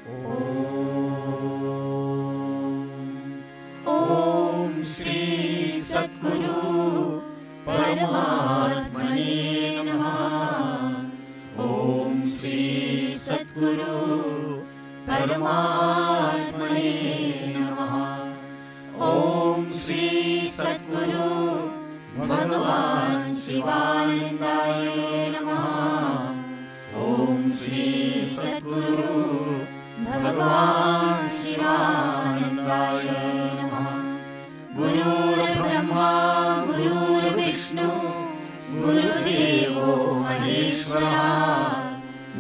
ओम श्री सद्गुरु परमात्मने नमः। ओम श्री सद्गुरु परमात्मने नमः। ओम श्री सद्गुरु भगवान शिवानंदाय नमः। ओम श्री सद्गुरु भगवान शिवानंदाय नमः। गुरुर्ब्रह्मा गुरुर्विष्णु गुरुदेवो महेश्वरः।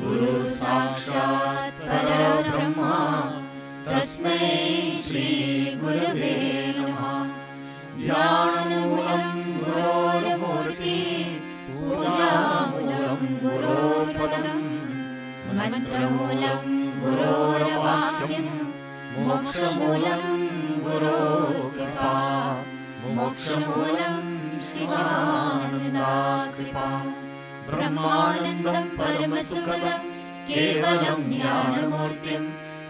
गुरु साक्षात् परब्रह्म तस्मै श्री गुरवे नमः। ध्यानमूलं गुरोर्मूर्ति पूजामूलं गुरोर्पदम् मंत्रमूलं गुरोर्वाक्यं मोक्षमूलं गुरोर्कृपा। मोक्षमूलं शिवानन्दाकृपा। ब्रह्मानन्दं परमसुखदं केवलं ज्ञानमूर्तिं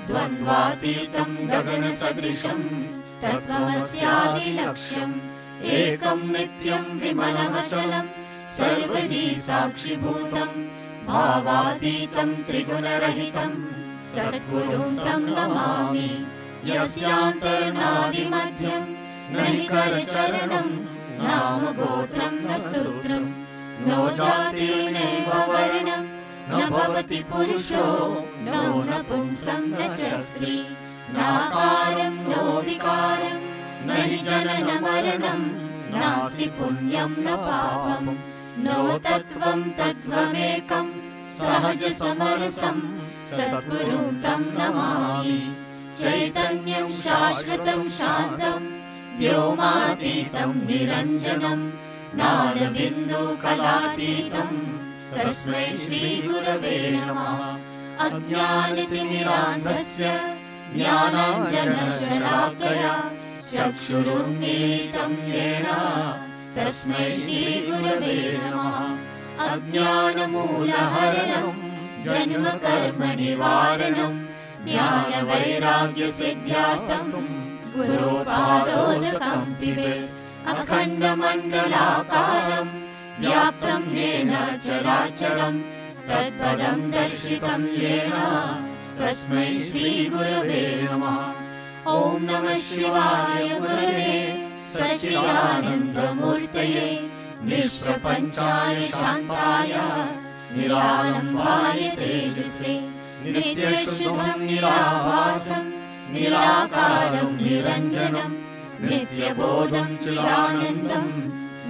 द्वन्द्वातीतं गगनसदृशं तत्त्वमस्यादिलक्ष्यम् एकं नित्यं विमलमचलं सर्वदी साक्षिभूतं भावातीतं त्रिगुणरहितं सद्गुरुं तं नमामि। यस्यान्तर्नादिमध्यं न हि करचरणं नाम गोत्रं न सूत्रं नो जातिर्नैव वर्णं न भवति पुरुषो नो नपुंसं न च स्त्री नाकारं नो विकारं न हि जननमरणं नास्ति पुण्यं न पापं नो तत्त्वं तत्त्वमेकं सहजसमरसं सद्गुरुं तं नमामि। चैतन्यं शाश्वतं शान्तं व्योमातीतं निरञ्जनं नादबिन्दुकलातीतं तस्मै श्रीगुरवे नमः। अज्ञानतिमिरान्धस्य ज्ञानाञ्जनशलाकया चक्षुरुन्मीलितं येन तस्मै श्रीगुरवे नमः। अज्ञानमूलहरणं जन्मकर्मनिवारणं ज्ञानवैराग्यसिद्ध्यार्थं गुरुपादोदकं पिबेत्। अखण्डमण्डलाकारं व्याप्तं येन चराचरं तत्पदं दर्शितं येन तस्मै श्रीगुरवे नमः। ॐ नमः शिवाय गुरवे सच्चिदानन्दमूर्तये निष्प्रपञ्चाय शान्ताय निरालम्बाय तेजसे नित्यशुद्धं निराभासं निराकारं निरञ्जनं नित्यबोधं चिदानन्दं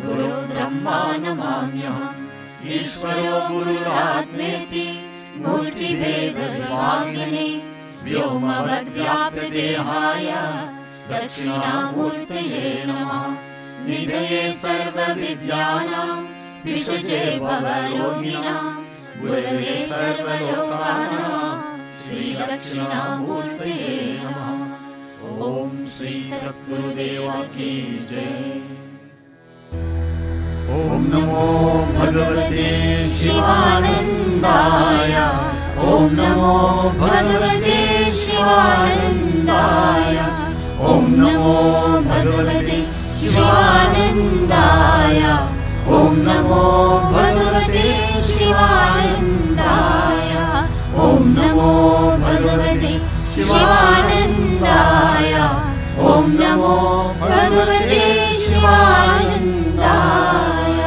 गुरुब्रह्मा नमाम्यहम्। ईश्वरो गुरुरात्मेति मूर्तिभेदविभागिने व्योमवद्व्याप्तदेहाय दक्षिणामूर्तये नमः। निधये सर्वविद्यानां विषजे भवरोगिणां गुरवे सर्वलोकानां श्रीदक्षिणामूर्तये नमः। ओम श्री सद्गुरुदेव की जय। ओम नमो भगवते शिवानंदाय। ओम नमो भगवते शिवानंदाय। ओम नमो भगवते शिवानंदाय। ओम नमो भगवते शिवानंदाय। ओम नमो भगवते शिवानंदाय। ओम नमो भगवते शिवानंदाय।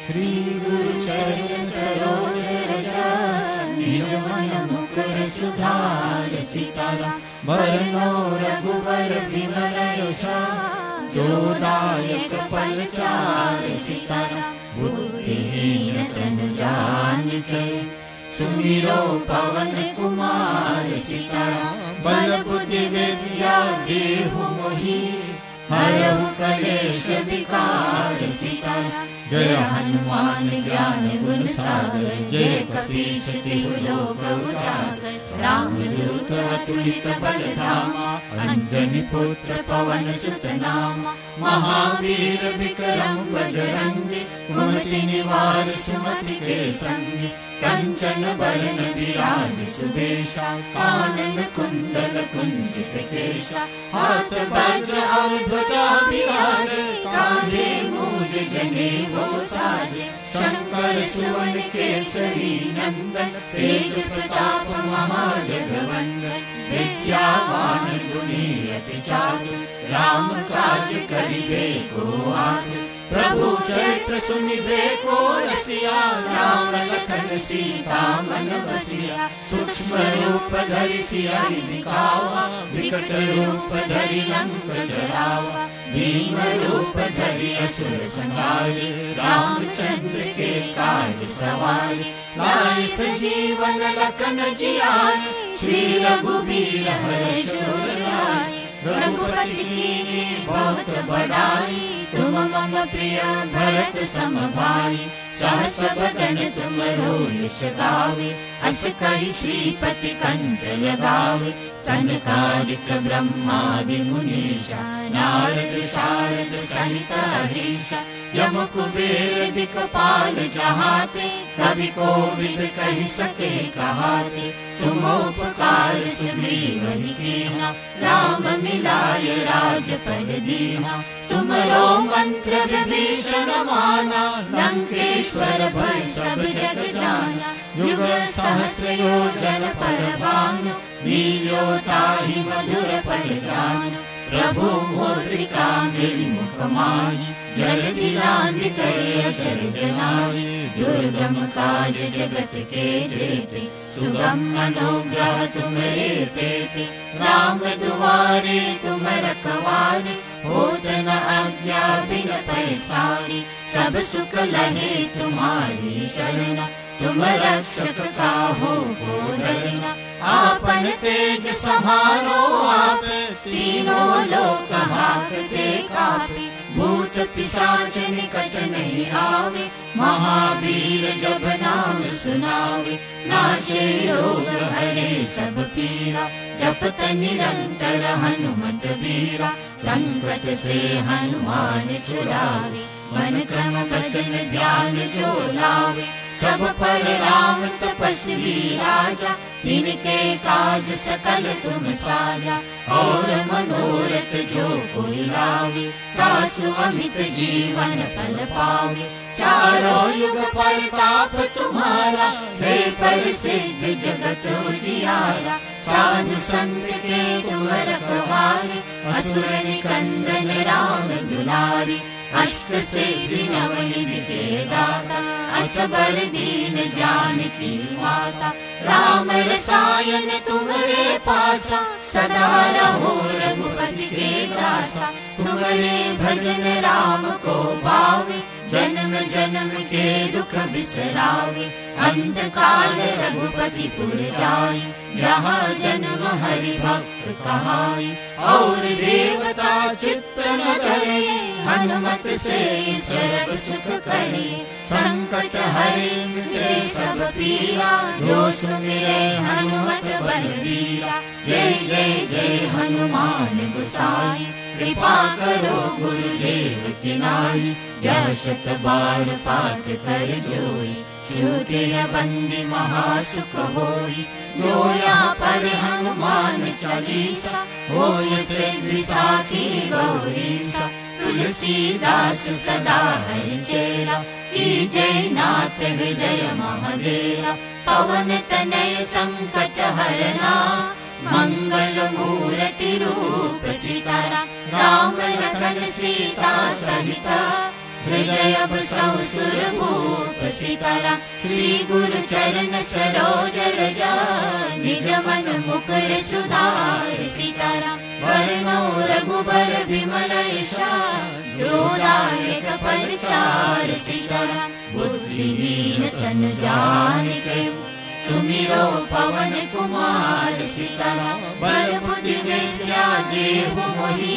श्री गुरु चरण सरोज रज निज मन मुकुर सुधार सितारा वरनो रघुवर विमल यशा जोदायक फलचार सितारा बुद्धिहीन तनु जानिके सुमिरो पवन कुमार सितारा बल बुद्धि विद्या देहु मोहि हरहु कलेश विकार सितारा जय हनुमान ज्ञान गुण सागर जय कपीश तिहु लोक उजागर रामदूत अतुलित बल धामा अंजनी पुत्र पवन सुत नामा महावीर विक्रम बजरंगी कुमति निवार सुमति के संगी कंचन बरन विराज सुबेशा, कानन कुंडल कुंजित केशा, हाथ वज्र और ध्वजा विराजे, कांधे मूज जनेऊ साजे, शंकर सुवन केसरी नंदन, तेज प्रताप महाजगवंदन, विद्यावान गुणी अति चातुर, राम काज करिबे को आतुर, प्रभु चरित्र सुनिबे को रसिया, राम लखन सीता मन बसिया, सूक्ष्म रूप धरि सियाहि दिखावा, विकट रूप धरि लंक जरावा, भीम रूप धरि असुर संहारे, रामचंद्र के काज सवारे, लाए सजीवन लखन जियाए, श्री रघुबीर हर्ष उर लाए, रघुपति कीन्ही बहुत बड़ाई, तुम मम प्रिय भरत सम भाई, सहस बदन तुमरो यश गावे, अस कहि श्रीपति कंठ लगावे, सनकादिक ब्रह्मादि मुनीषा, नारद शारद सहित अहीशा, यम कुबेर दिक्पाल जहाते, कवि कोविद कहि सके कहाते, तुम उपकार सुग्रीव कीन्हा, राम मिलाय राजपद दीन्हा, तुमरो मंत्र विभीषण माना, लंकेश्वर भय सब जग जाना, युग सहस्र योजन पर भानु, लील्यो ताहि मधुर फल जानु, प्रभु मुद्रिका मेरी मुख माही, जल्दी लांघ करे अचर जनाई, दुर्गम काज जगत के जेते, सुगम अनुग्रह तुम्हारे तेते, राम दुआरे तुम रखवारे, होत न आज्ञा बिन पैसारी, सब सुख लहे तुम्हारी शरण, तुम रक्षक काहू को डरना, आपन तेज समारो आप, तीनों लोक हाकते कापे, भूत पिशाच निकट नहीं आवे, महावीर जब नाम सुनावे, नाशे रोग हरे सब पीरा, जपत निरंतर हनुमत वीरा, संकट से हनुमान छुड़ावे, मन क्रम वचन ध्यान जो लावे, सब पर राम तपस्वी राजा, तिनके काज सकल तुम साजा, और मनोरथ जो कोई लावे, तासु अमित जीवन फल पावे, चारों युग परताप तुम्हारा, हे प्रसिद्ध जगत उजियारा, साधु संत के तुम रखवारे, असुर निकंदन राम दुलारी, अष्ट सिद्धि नवनिधि के दाता, असबर दीन जानकी माता, राम रसायन तुम्हारे पासा, सदा रहो रघुपति के दासा, तुम्हारे भजन राम को भावे, जन्म जन्म के दुख बिसरावे, अंत काल रघुपति पुर जाई, जहाँ जन्म हरि भक्त कहाई, और देवता चित्त न धरे, हनुमत से सर्व सुख करे, संकट हरे मिटे सब पीरा, जो सुमिरे हनुमत बलवीरा, जय जय जय हनुमान गोसाई, कृपा करो गुरुदेव की नाई, यह शत बार पाठ कर जोई, छूटे बंदी महासुख होई, जो यहाँ पर हनुमान चालीसा, होय सिद्धि साखी गौरीसा, तुलसीदास सदा हरि चेरा, की जय नाथ हृदय महादेवा, पवन तनय संकट हरना, मंगल मूर्ति रूप सीतारा, राम लखन सीता सहिता, हृदय बसौ सुर भूप सीतारा, श्री गुरु चरण सरोज रजा, निज मन मुकुर सुधार सीतारा, वरनौ रघुबर विमल यशा, जोदायक परिचार सीतारा, बुद्धिहीन तन जानिके, सुमिरो पवन कुमार सीतारा, बल बुद्धि विद्या देहु मोहि,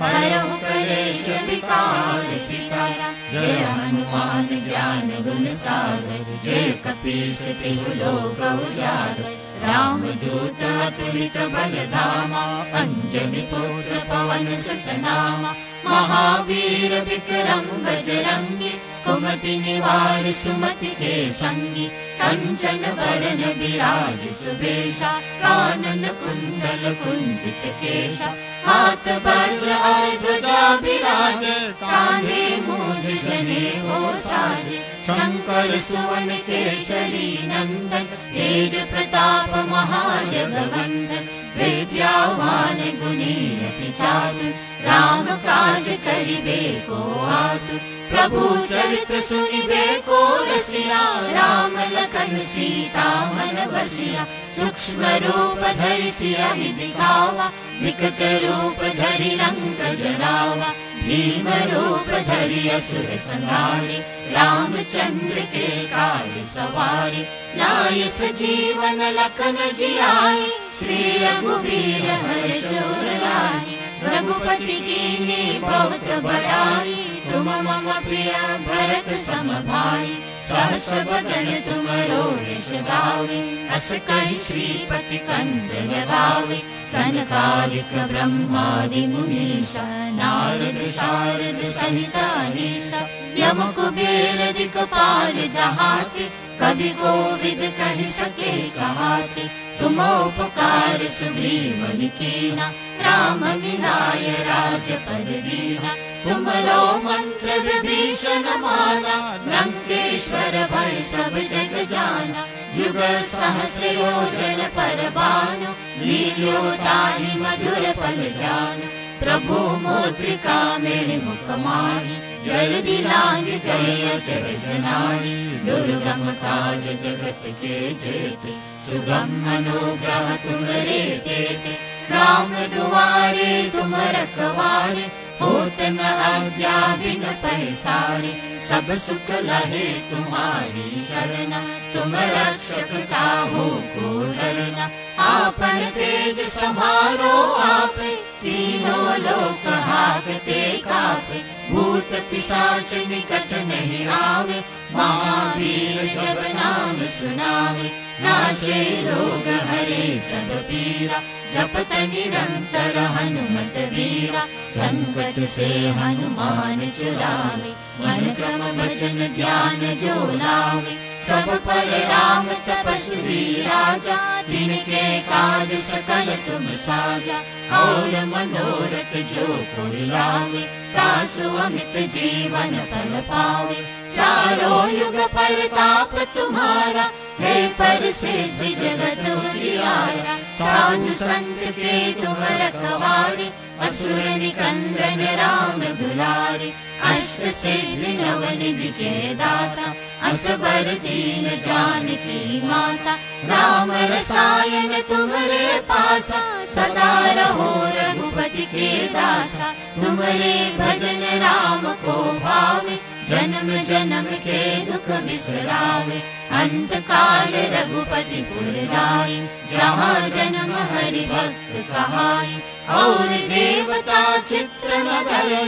हरहु कलेश विकार सीतारा, जय हनुमान ज्ञान गुण सागर, जय कपीश तिहु लोक उजागर, राम दूत अतुलित बल धामा, अंजनी पुत्र पवन सुत नामा, महावीर विक्रम बजरंगी, कुमति सुमति निवार सुमति के संगी, कंचन बरन बिराज सुबेशा, कानन कुंडल कुंजित केशा, हाथ वज्र और ध्वजा बिराज, कांधे मूंज जनेऊ साजे, शंकर सुवन केसरी नंदन, तेज प्रताप महाजगवंदन, विद्यावान गुणी अति चातुर, राम काज करिबे को आतुर, प्रभु चरित्र सुनिबे को रसिया, राम लखन सीता मन बसिया, सूक्ष्म रूप धरि सियहि दिखावा, विकट रूप धरि लंक जलावा, भीम रूप धरि असुर संहारे, रामचंद्र के काज सवारे, लाए सजीवन लखन जियाए, श्री रघुवीर हर्ष उर लाए, रघुपति कीन्ही बहुत बड़ाई, तुम मम प्रिय भरत सम भाई, सहस बदन तुमरो यश गावे, अस कहि श्रीपति कंठ लगावे, सनकादिक ब्रह्मादि मुनीषा, नारद शारद सहित अहीशा, यम कुबेर दिक्पाल जहाते, कवि कोविद कहि सके कहाते, तुम उपकार सुग्रीव ही कीना, राम मिलाय राजपद दीना, तुमरो मंत्र विभीषण माना, लंकेश्वर भय सब जग जाना, युग सहस्र योजन पर भानु, लील्यो ताहि मधुर फल जानु, प्रभु मुद्रिका मेरे मुख माही, जल्दी लांग गए अचर जनानी, दुर्गम काज जगत के जेते, सुगम अनुग्रह तुम्हारे तेते, राम दुआरे तुम रखवारे, होत न आज्ञा बिन पैसारे, सब सुख लहे तुम्हारी शरण, तुम रक्षक काहू को डरना, आपन तेज समारो आपे, तीनों लोक हाकते कापे, भूत पिशाच निकट नहीं आवे, महावीर जब नाम सुनावे, नाशे रोग हरे सब पीरा, जपत निरंतर हनुमत वीरा, संकट से हनुमान छुड़ावे, मन क्रम वचन ध्यान जो लावे, सब पर राम तपस्वी राजा, तिनके काज सकल तुम साजा, और मनोरथ जो कोई लावे, तासु अमित जीवन फल पावे, चारों युग परताप तुम्हारा, हे प्रसिद्ध जगत उजियारा, साधु संत के तुम रखवारे, असुर निकंदन राम दुलारे, अष्ट सिद्धि नवनिधि के दाता, असबर दीन जानकी माता, राम रसायन तुम्हारे पासा, सदा रहो रघुपति के दासा, तुम्हारे भजन राम को भावे, जन्म जन्म के दुख बिसरावे, अंत काल रघुपति पुर जाई, जहाँ जन्म हरि भक्त कहाई, और देवता चित्त न धरे,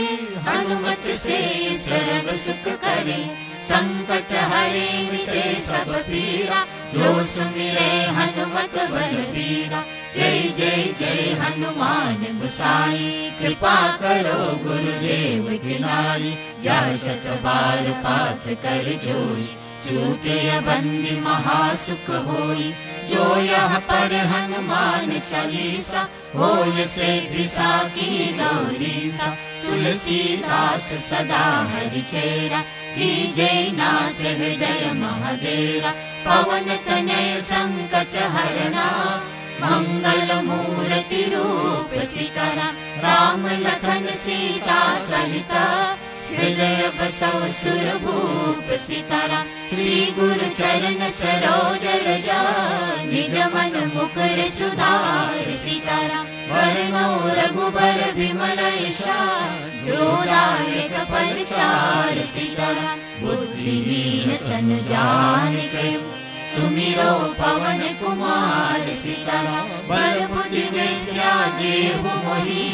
हनुमत से सर्व सुख करे, संकट हरे मिटे सब पीरा, जो सुमिरे हनुमत बलबीरा, जय जय जय हनुमान गोसाई, कृपा करो गुरुदेव की नाई, यह शत बार पाठ कर जोई, छूटे बंदी महासुख होई, जो यह पर हनुमान चालीसा, होय सिद्धि साकी गौरीसा, तुलसीदास सदा हरि चेरा, कीजे नाथ हृदय महादेरा, पवन तनय संकट हरना, मंगल मूर्ति रूप सीतारा, राम लखन सीता सहिता, हृदय बसव सुरभूप सीतारा, श्री गुरु चरण सरोज रजा, निज मन मुकुर सुधार सीतारा, वरनौ रघुबर विमल यशा, जोदायक परिचार सीतारा, बुद्धिहीन तन जानिके, सुमिरो पवन कुमार सीतारा, बल बुद्धि विद्या देहु मोहि,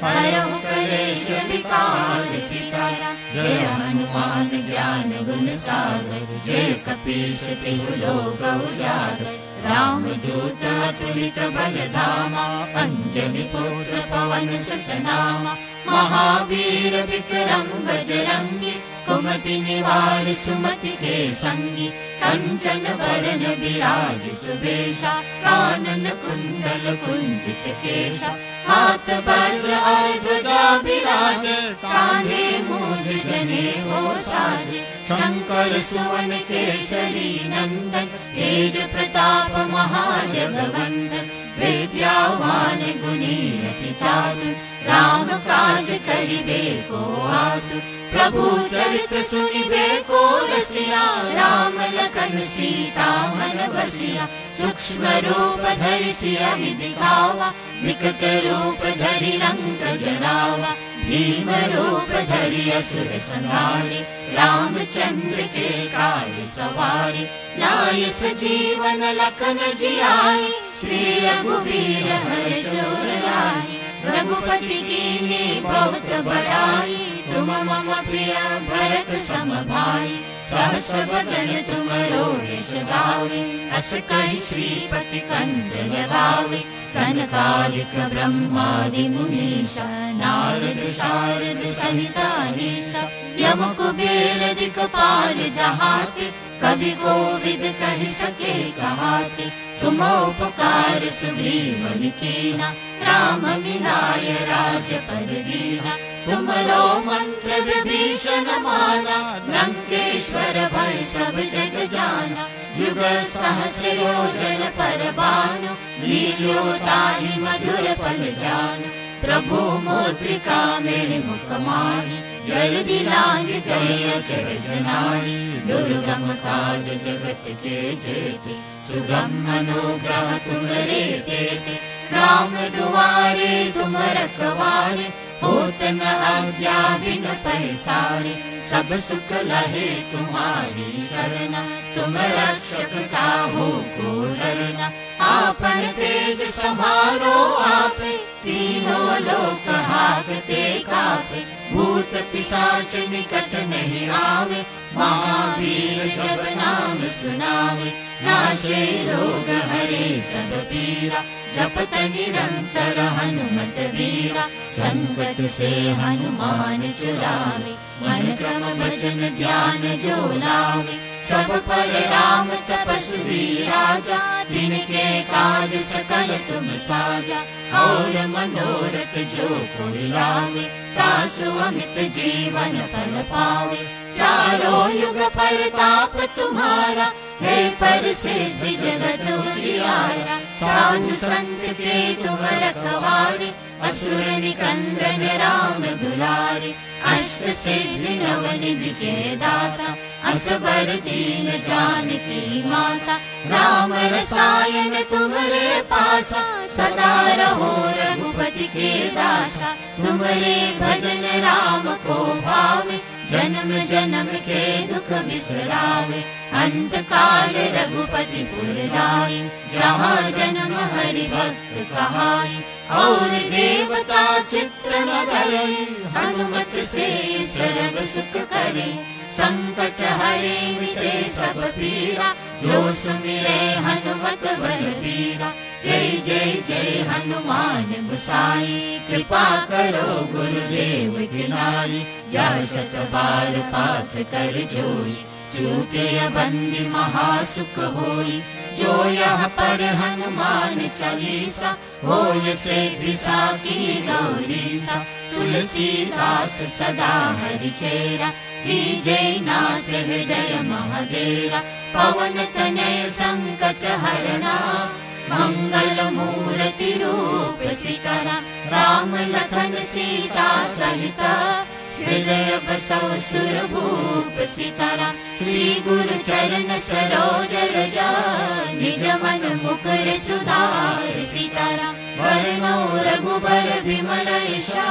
हरहु कलेश विकार सीतारा, जय हनुमान ज्ञान गुण सागर, जय कपीश तिहु लोक उजागर, राम दूत अतुलित बल धामा, अंजनी पुत्र पवन सुत नामा, महावीर विक्रम बजरंगी, कुमति निवार सुमति के संगी, कंचन बरन बिराज सुबेशा, कानन कुंडल कुंजित केशा, हाथ वज्र और ध्वजा बिराजे, कांधे मूंज जनेऊ साजे, शंकर सुवन केसरी नंदन, तेज प्रताप महाजगवंदन, विद्यावान गुणी अति चातुर, राम काज करिबे को आतुर, प्रभु चरित्र सुनिबे को रसिया, राम लखन सीता मन बसिया, सूक्ष्म रूप धरि सियहि दिखावा, विकट रूप धरि लंक जलावा, भीम रूप धरि असुर संहारे, रामचंद्र के काज सवारे, लाय सजीवन लखन जियाए, श्री रघुवीर हर्ष उर लाए, रघुपति कीन्ही बहुत बड़ाई, तुम मम प्रिय भरत सम भाई, सहस बदन तुमरो यश गावे, अस कहि श्रीपति कंठ लगावे, सनकादिक ब्रह्मादि मुनीषा, नारद शारद सहित अहीशा, यम कुबेर दिक्पाल जहाते, कवि कोविद कहि सके कहाते, तुम उपकार सुग्रीव कीना, राम मिलाय राजपद दीना, तुमरो मंत्र विभीषण माना, लंकेश्वर भय सब जग जाना, युग सहस्र योजन पर भानु, लील्यो ताहि मधुर फल जानु, प्रभु मुद्रिका मेरे मुख माहि, जल्दी लांग गए अचरज नाहि, दुर्गम काज जगत के जेते, सुगम अनुग्रह तुम्हारे तेते, राम दुआरे तुम रखवारे, होत न आज्ञा बिन पैसारे, सब सुख लहे तुम्हारी शरणा, तुम रक्षक काहू को डरना, आपन तेज समारो आपे, तीनों लोक हाकते कापे, भूत पिशाच निकट नहीं आवे, महावीर जब नाम सुनावे, नाशे रोग हरे सब पीरा, जपत निरंतर हनुमत वीरा, संकट से हनुमान छुड़ावे, मन क्रम वचन ध्यान जो लावे, सब पर राम तपस्वी राजा, तिनके काज सकल तुम साजा, और मनोरथ जो कोई लावे, तासु अमित जीवन फल पावे, चारों युग परताप तुम्हारा, हे प्रसिद्ध जगत उजियारा, साधु संत के तुम रखवारे, असुर निकंदन राम दुलारे, अष्ट सिद्धि नवनिधि के दाता, असबर दीन जानकी माता, राम रसायन तुम्हारे पासा, सदा रहो रघुपति के दासा, तुम्हारे भजन राम को भावे, जन्म जन्म के दुख बिसरावे, अंत काल रघुपति पुर जाई, जहाँ जन्म हरि भक्त कहाई, और देवता चित्त न धरे, हनुमत से सर्व सुख करे, संकट हरे मिटे सब पीरा, जो सुमिरे हनुमत बलबीरा, जय जय जय हनुमान गोसाई, कृपा करो गुरुदेव की नाई, यह शत बार पाठ कर जोई, चूके बंदी महासुख होई, जो यह पढ़ हनुमान चालीसा, होय सिद्धि साकी गौरीसा, तुलसीदास सदा हरि चेरा, जय नाथ हृदय महादेरा, पवन तनय संकट हरना, मंगल मूर्ति रूप सिकरा, राम लखन सीता सहिता, हृदय बसौ सुरभूप सितारा, श्री गुरु चरण सरोज रजा, निज मन मुकुर सुधार सितारा, वरनो रघुबर विमल यशा,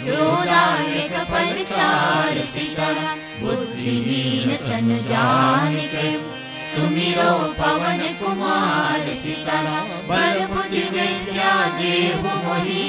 जोदायक परिचार सितारा, बुद्धिहीन तन जानिके, सुमिरो पवन कुमार सितारा, बल बुद्धि विद्या देहु मोहि,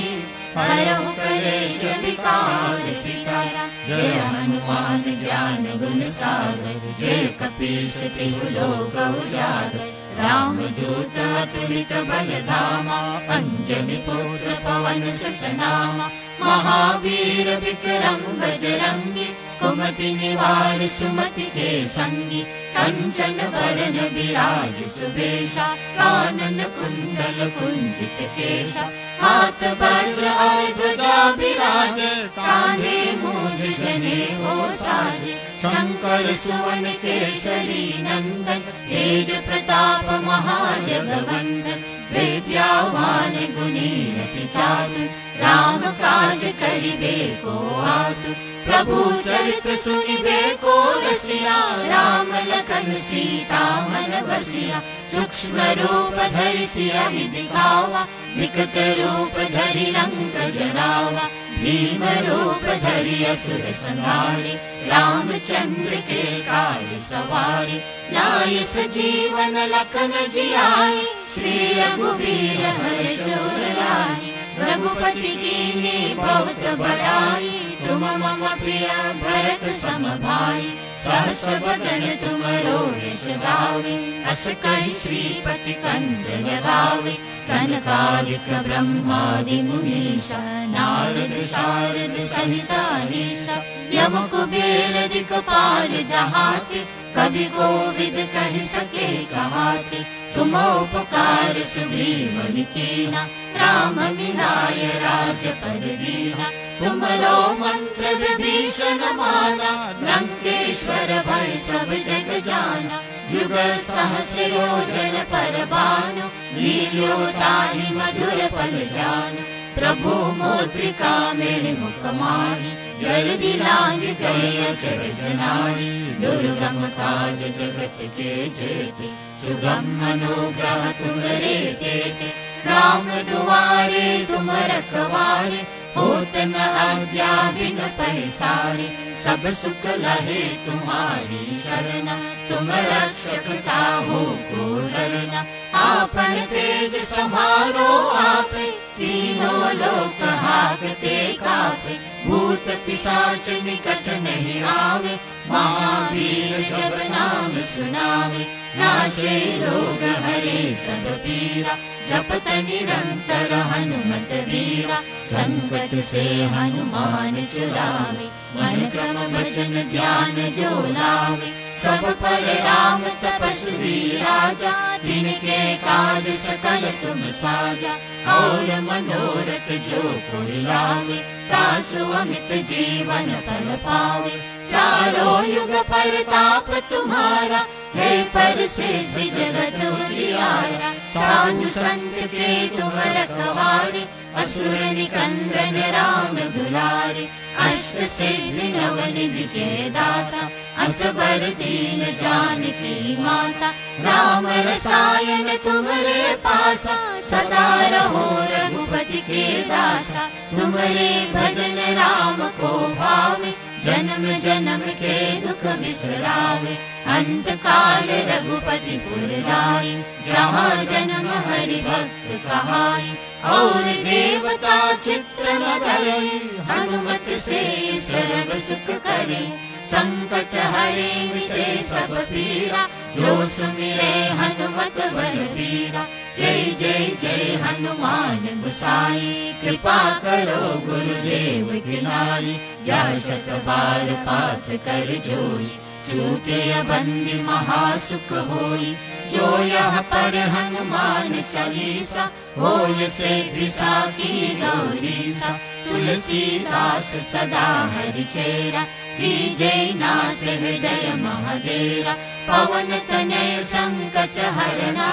हरहु कलेश विकार सितारा, जय हनुमान ज्ञान गुण सागर, जय कपीश तिहु लोक उजागर, राम दूत अतुलित बल धामा, अंजनी पुत्र पवन सुत नामा, महावीर विक्रम बजरंगी, कुमति निवार सुमति के संगी, कंचन बरन बिराज सुबेशा, कानन कुंडल कुंजित केशा, हाथ वज्र और ध्वजा बिराजे, कांधे मूंज जने हो साजे, शंकर सुवन केसरी नंदन, तेज प्रताप महाजगवंदन, विद्यावान गुणी अति चातुर, राम काज करिबे को आतुर, प्रभु चरित्र सुनिबे को रसिया, राम लखन सीता मन बसिया, सूक्ष्म रूप धरि सियहि दिखावा, विकट रूप धरि लंक जरावा, भीम रूप धरि असुर संहारे, रामचंद्र के काज सवारे, लाए सजीवन लखन जियाए, श्री रघुवीर हर्ष उर लाए, रघुपति कीन्ही बहुत बड़ाई, तुम मम प्रिय भरत सम भाई, सहस बदन तुमरो यश गावे, अस कहि श्रीपति कंठ लगावे, सनकादिक ब्रह्मादि मुनीषा, नारद शारद सहित अहीशा, यम कुबेर दिक्पाल जहाते, कवि कोविद कहि सके कहाते, तुम उपकार सुग्रीव कीना, राम मिलाय राजपद दीना, तुमरो मंत्र विभीषण माना, लंकेश्वर भय सब जग जाना, युग सहस्र योजन पर भानु, लील्यो ताहि मधुर फल जानु, प्रभु मुद्रिका मेरे मुख माहि, जल्दी लांग गए अचरज नाहि, दुर्गम काज जगत के जेते, सुगम अनुग्रह तुम्हारे तेते, राम दुआरे तुम रखवारे, होत न आज्ञा बिन पैसारे, सब सुख लहे तुम्हारी शरणा, तुम रक्षक काहू को डरना, आपन तेज समारो आपे, तीनों लोक हाकते कापे, भूत पिशाच निकट नहीं आवे, महावीर जब नाम सुनावे, नाशे रोग हरे सब पीरा, जपत निरंतर हनुमत वीरा, संकट से हनुमान छुड़ावे, मन क्रम वचन ध्यान जो लावे, सब पर राम तपस्वी राजा, तिनके काज सकल तुम साजा, और मनोरथ जो कोई लावे, तासु अमित जीवन फल पावे, चारों युग परताप तुम्हारा, है प्रसिद्ध जगत उजियारा, साधु संत के तुम रखवारे, असुर निकंदन राम दुलारे, अष्ट सिद्धि नवनिधि के दाता, असबर दीन जानकी माता, राम रसायन तुम्हारे पासा, सदा रहो रघुपति के दासा, तुम्हारे भजन राम को भावे, जन्म जन्म के दुख बिसरावे, अंत काल रघुपति पुर जाई, जहाँ जन्म हरि भक्त कहाई, और देवता चित्त न धरे, हनुमत से सर्व सुख करे, संकट हरे मिटे सब पीरा, जो सुमिरे हनुमत बलबीरा, जय जय जय हनुमान गोसाई, कृपा करो गुरुदेव की नाई, या शत बार पाठ कर जोई, छूटे बंदी महासुख होई, जो यह पढ़ हनुमान चालीसा, होय सिद्धि साकी गौरीसा, तुलसीदास सदा हरि चेरा, जय नाथ हृदय महादेरा, पवन तनय संकट हरना,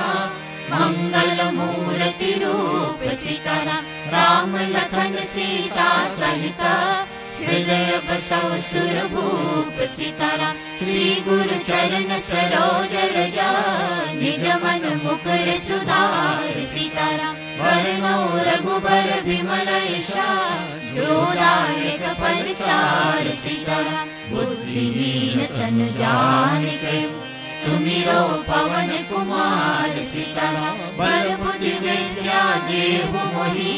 मंगल मूर्ति रूप सीताराम, राम लखन सीता सहित, हृदय बसौ सुरभूप सीताराम, श्री गुरु चरण सरोज रजा, निज मन मुकुर सुधार सीताराम, वरनौ रघुबर विमल यशा, जोदायक परिचार सीताराम, बुद्धिहीन तनु जानिके, सुमिरो पवन कुमार सीताराम, बल बुद्धि विद्या देहु मोहि,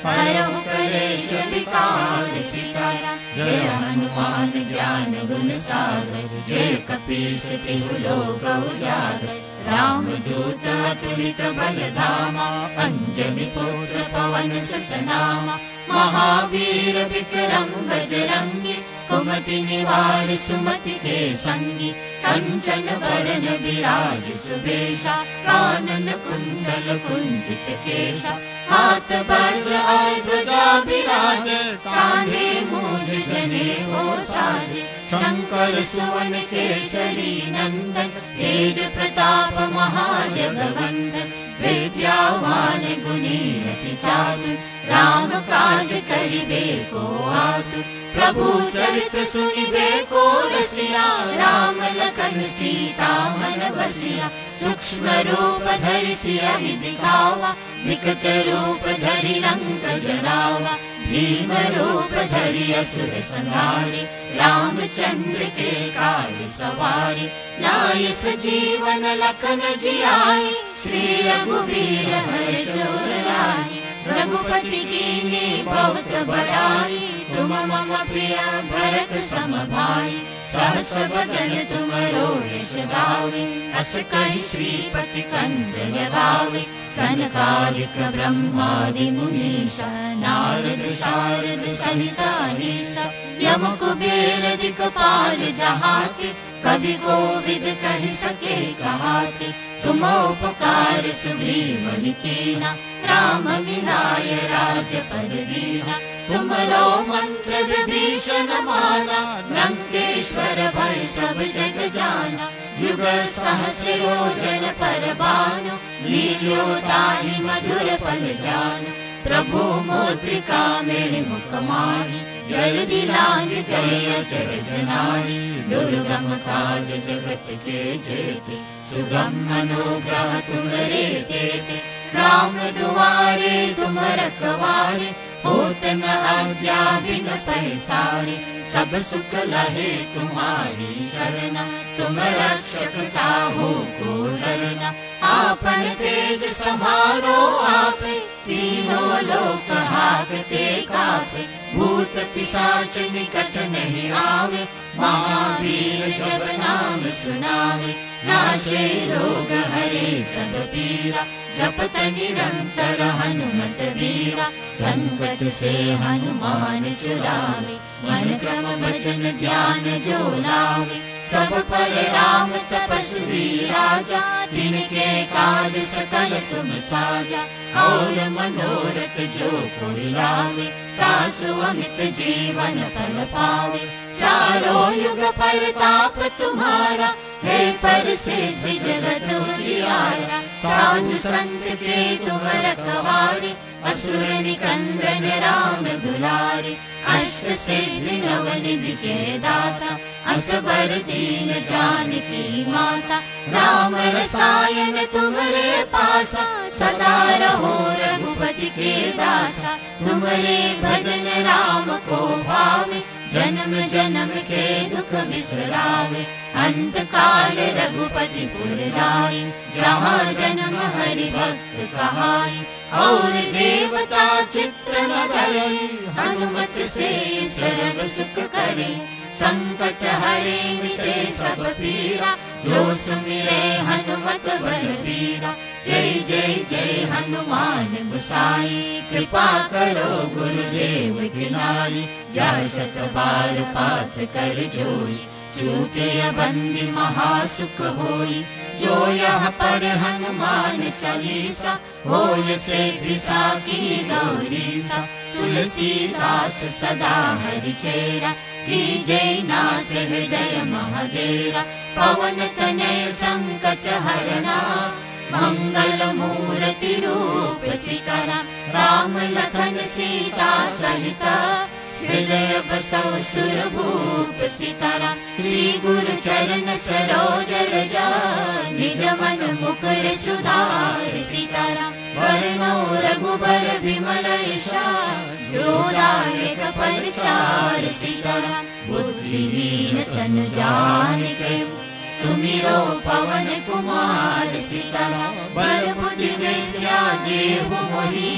हरहु कलेश विकार सीताराम, जय हनुमान ज्ञान गुण सागर, जय कपीश तिहु लोक उजागर, रामदूत अतुलित बलधामा, अंजनी पुत्र पवन सुत नामा, महावीर विक्रम बजरंगी, कुमति निवार सुमति के संगी, कंचन बरन विराज सुबेशा, कानन कुंडल कुंजित केशा, हाथ वज्र और ध्वजा विराजे, कांधे मूंज जनेऊ साजे, शंकर सुवन केसरी नंदन, तेज प्रताप महाजगवंदन, विद्यावान गुणी अति चातुर, राम काज करिबे को आतुर, प्रभु चरित्र सुनिबे को रसिया, राम लखन सीता मन बसिया, सूक्ष्म रूप धरि सियहि दिखावा, विकट रूप धरि लंक जलावा, भीम रूप धरि असुर संहारे, रामचंद्र के काज सवारे, लाए सजीवन लखन जियाए, श्री रघुवीर हर्ष उर लाए, रघुपति कीन्ही बहुत बड़ाई, तुम मम प्रिय भरत सम भाई, सहस बदन तुमरो यश गावे, अस कहि श्रीपति कंठ लगावे, सनकादिक ब्रह्मादि मुनीषा, नारद शारद सहित अहीसा, यम कुबेर दिक्पाल जहाते, कवि कोविद कहि सके कहाते, तुम उपकार सुग्रीव कीना, राम मिलाय राजपद दीना, तुमरो मंत्र विभीषण माना, लंकेश्वर भय सब जग जाना, युग सहस्र योजन पर भानु, लील्यो ताहि मधुर फल जानु, प्रभु मुद्रिका मेरे मुख माहि, जल्दी लांग गए अचरज नाहि, दुर्गम काज जगत के जेते, सुगम अनुग्रह तुम्हारे देते, राम दुआरे तुम रखवारे, होत न आज्ञा बिन पैसारे, सब सुख लहे तुम्हारी शरणा, तुम रक्षक काहू को डरना, आपन तेज समारो आपे, तीनों लोक हाकते कापे, भूत पिशाच निकट नहीं आवे, महावीर जब नाम सुनावे, नाशे रोग हरे सब पीरा, जपत निरंतर हनुमत वीरा, संकट से हनुमान छुड़ावे, मन क्रम वचन ध्यान जो लावे, सब पर राम तपस्वी राजा, तिनके काज सकल तुम साजा, और मनोरथ जो कोई लावे, तासु अमित जीवन फल पावे, चारों युग परताप तुम्हारा, है प्रसिद्ध जगत उजियारा, साधु संत के तुम रखवारे, असुर निकंदन राम दुलारे, अष्ट सिद्धि नवनिधि के दाता, असबर दीन जानकी माता, राम रसायन तुम्हारे पासा, सदा रहो रघुपति के दासा, तुम्हारे भजन राम को भावे, जन्म जन्म के दुख बिसरावे, अंत काल रघुपति पुर जाए, जहाँ जन्म हरि भक्त कहाए, और देवता चित्त न धरे, हनुमत से सर्व सुख करे, संकट हरे मिटे सब पीरा, जो सुमिरे हनुमत बलबीरा, जय जय जय हनुमान गोसाई, कृपा करो गुरुदेव की नाई, यह शत बार पाठ कर जोई, छूटे बंदी महासुख होई, जो यह पर हनुमान चालीसा, होय सिद्धि साकी गौरीसा, तुलसीदास सदा हरि चेरा, कीजय नाथ हृदय महदेरा, पवन तनय संकट हरना, मंगल मूर्ति रूप सिकरा, राम लखन सीता सहित, हृदय बसौ सुरभूप सितारा, श्री गुरु चरण सरोज रजा, निज मन मुकुर सुधार सितारा, वरनौ रघुबर विमल यशा, जो दायक परिचार सितारा, बुद्धिहीन तनु जानिके, सुमिरो पवन कुमार सितारा, बल बुद्धि विद्या देहु मोहि,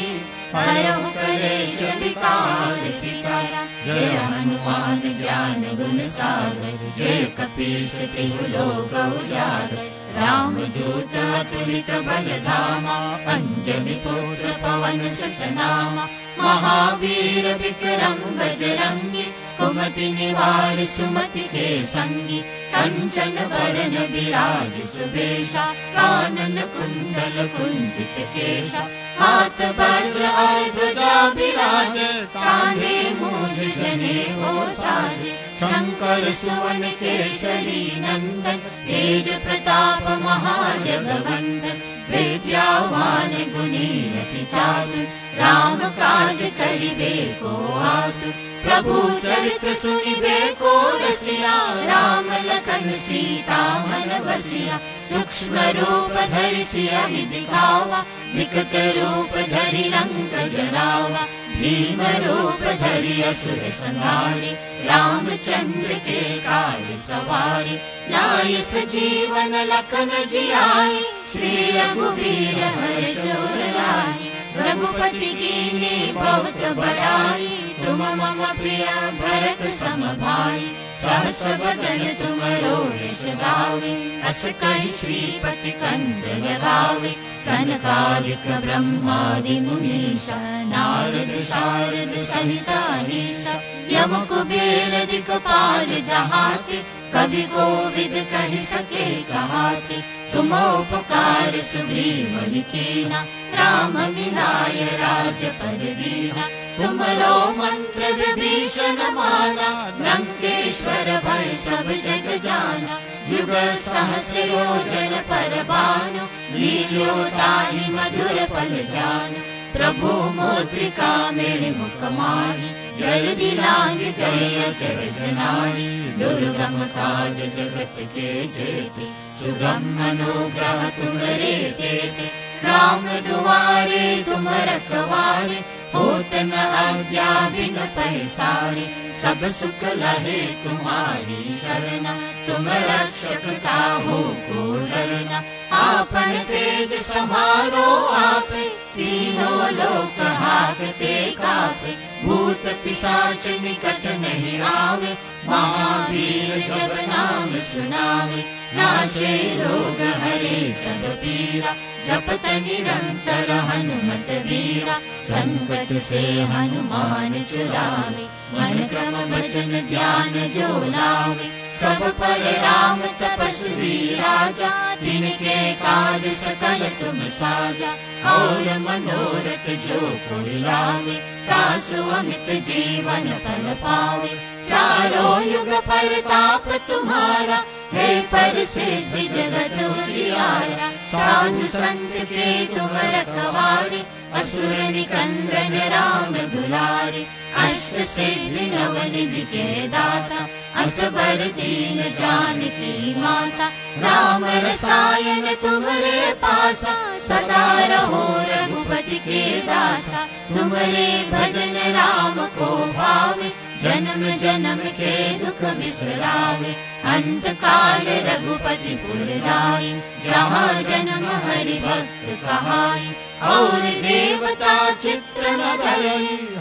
हरहु कलेश विकार सितारा, जय हनुमान ज्ञान गुण सागर, जय कपीश तिहु लोक उजागर, रामदूत अतुलित बलधामा अंजनी पुत्र पवन सुत नामा महावीर विक्रम बजरंगी कुमति निवार सुमति के संगी कंचन बरन विराज सुबेशा कानन कुंडल कुंजित केशा हाथ वज्र और ध्वजा विराज कांधे मूंज जनेऊ साज शंकर सुवन केसरी नंदन तेज प्रताप महाजगवंदन विद्यावान गुणी अति चातुर राम काज करिबे को आतुर प्रभु चरित्र सुनिबे को रसिया राम लखन सीता मन बसिया सूक्ष्म रूप धरि सियहि दिखावा विकट रूप धरि लंक जलावा भीम रूप धरि असुर संहारे रामचंद्र के काज सवारे लाय सजीवन लखन जियाए श्री रघुवीर हर्ष उर लाए रघुपति कीन्ही बहुत बड़ाई तुम मम प्रिय भरत सम भाई सहस बदन तुमरो यश गावे अस कहि श्रीपति कंठ लगावे सनकादिक ब्रह्मादि मुनीषा नारद शारद सहित अहीशा यम कुबेर दिक्पाल जहाते कवि कोविद कहि सके कहाते तुम उपकार सुग्रीव ही कीना राम मिलाय राजपद दीना तुमरो मंत्र विभीषण माना लंकेश्वर भय सब जग जाना युग सहस्र योजन पर भानु लील्यो ताहि मधुर फल जानु प्रभु मुद्रिका मेरे मुख माहि जल्दी लांग गए अचरज नाहि दुर्गम काज जगत के जेते सुगम अनुग्रह तुम्हारे तेते राम दुआरे तुम रखवारे होत न आज्ञा बिन पैसारे सब सुख लहे तुम्हारी शरणा तुम रक्षक काहू को डरना आपन तेज समारो आपे तीनों लोक हाकते कापे भूत पिशाच निकट नहीं आवे महावीर जब नाम सुनावे नाशे रोग हरे सब पीरा जपत निरंतर हनुमत वीरा संकट से हनुमान छुड़ावे मन क्रम वचन ध्यान जो लावे सब पर राम तपस्वी राजा तिनके काज सकल तुम साजा और मनोरथ जो कोई लावे तासु अमित जीवन फल पावे चारों युग परताप तुम्हारा है परिसिद्ध जगत उजियारा साधु संत के तुम रखवारे असुर निकंदन राम दुलारे अष्ट सिद्धि नवनिधि के दाता असबर दीन जानकी माता राम रसायन तुम्हारे पासा सदा रहो रघुपति के दासा तुम्हारे भजन राम को भावे जन्म जन्म के दुख बिसरावे अंत काल रघुपति पुर जाए जहाँ जन्म हरि भक्त कहाए और देवता चित्र न धरे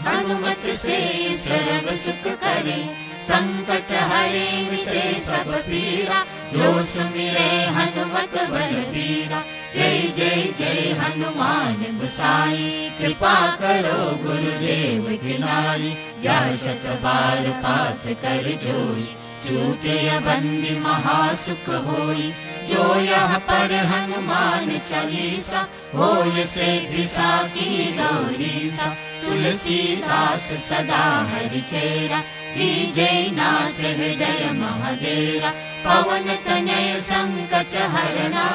हनुमत से सर्व सुख करे संकट हरे मिटे सब पीरा जो सुमिरे हनुमत बलबीरा जय जय जय हनुमान गोसाई कृपा करो गुरुदेव की नाई या शत बार पाठ कर जोई छूटे बंदी महासुख होई जो यह पढ़ हनुमान चालीसा होय सिद्धि साकी गौरीसा तुलसीदास सदा हरि चेरा जय नाथ हृदय महादेरा पवन तनय संकट हरना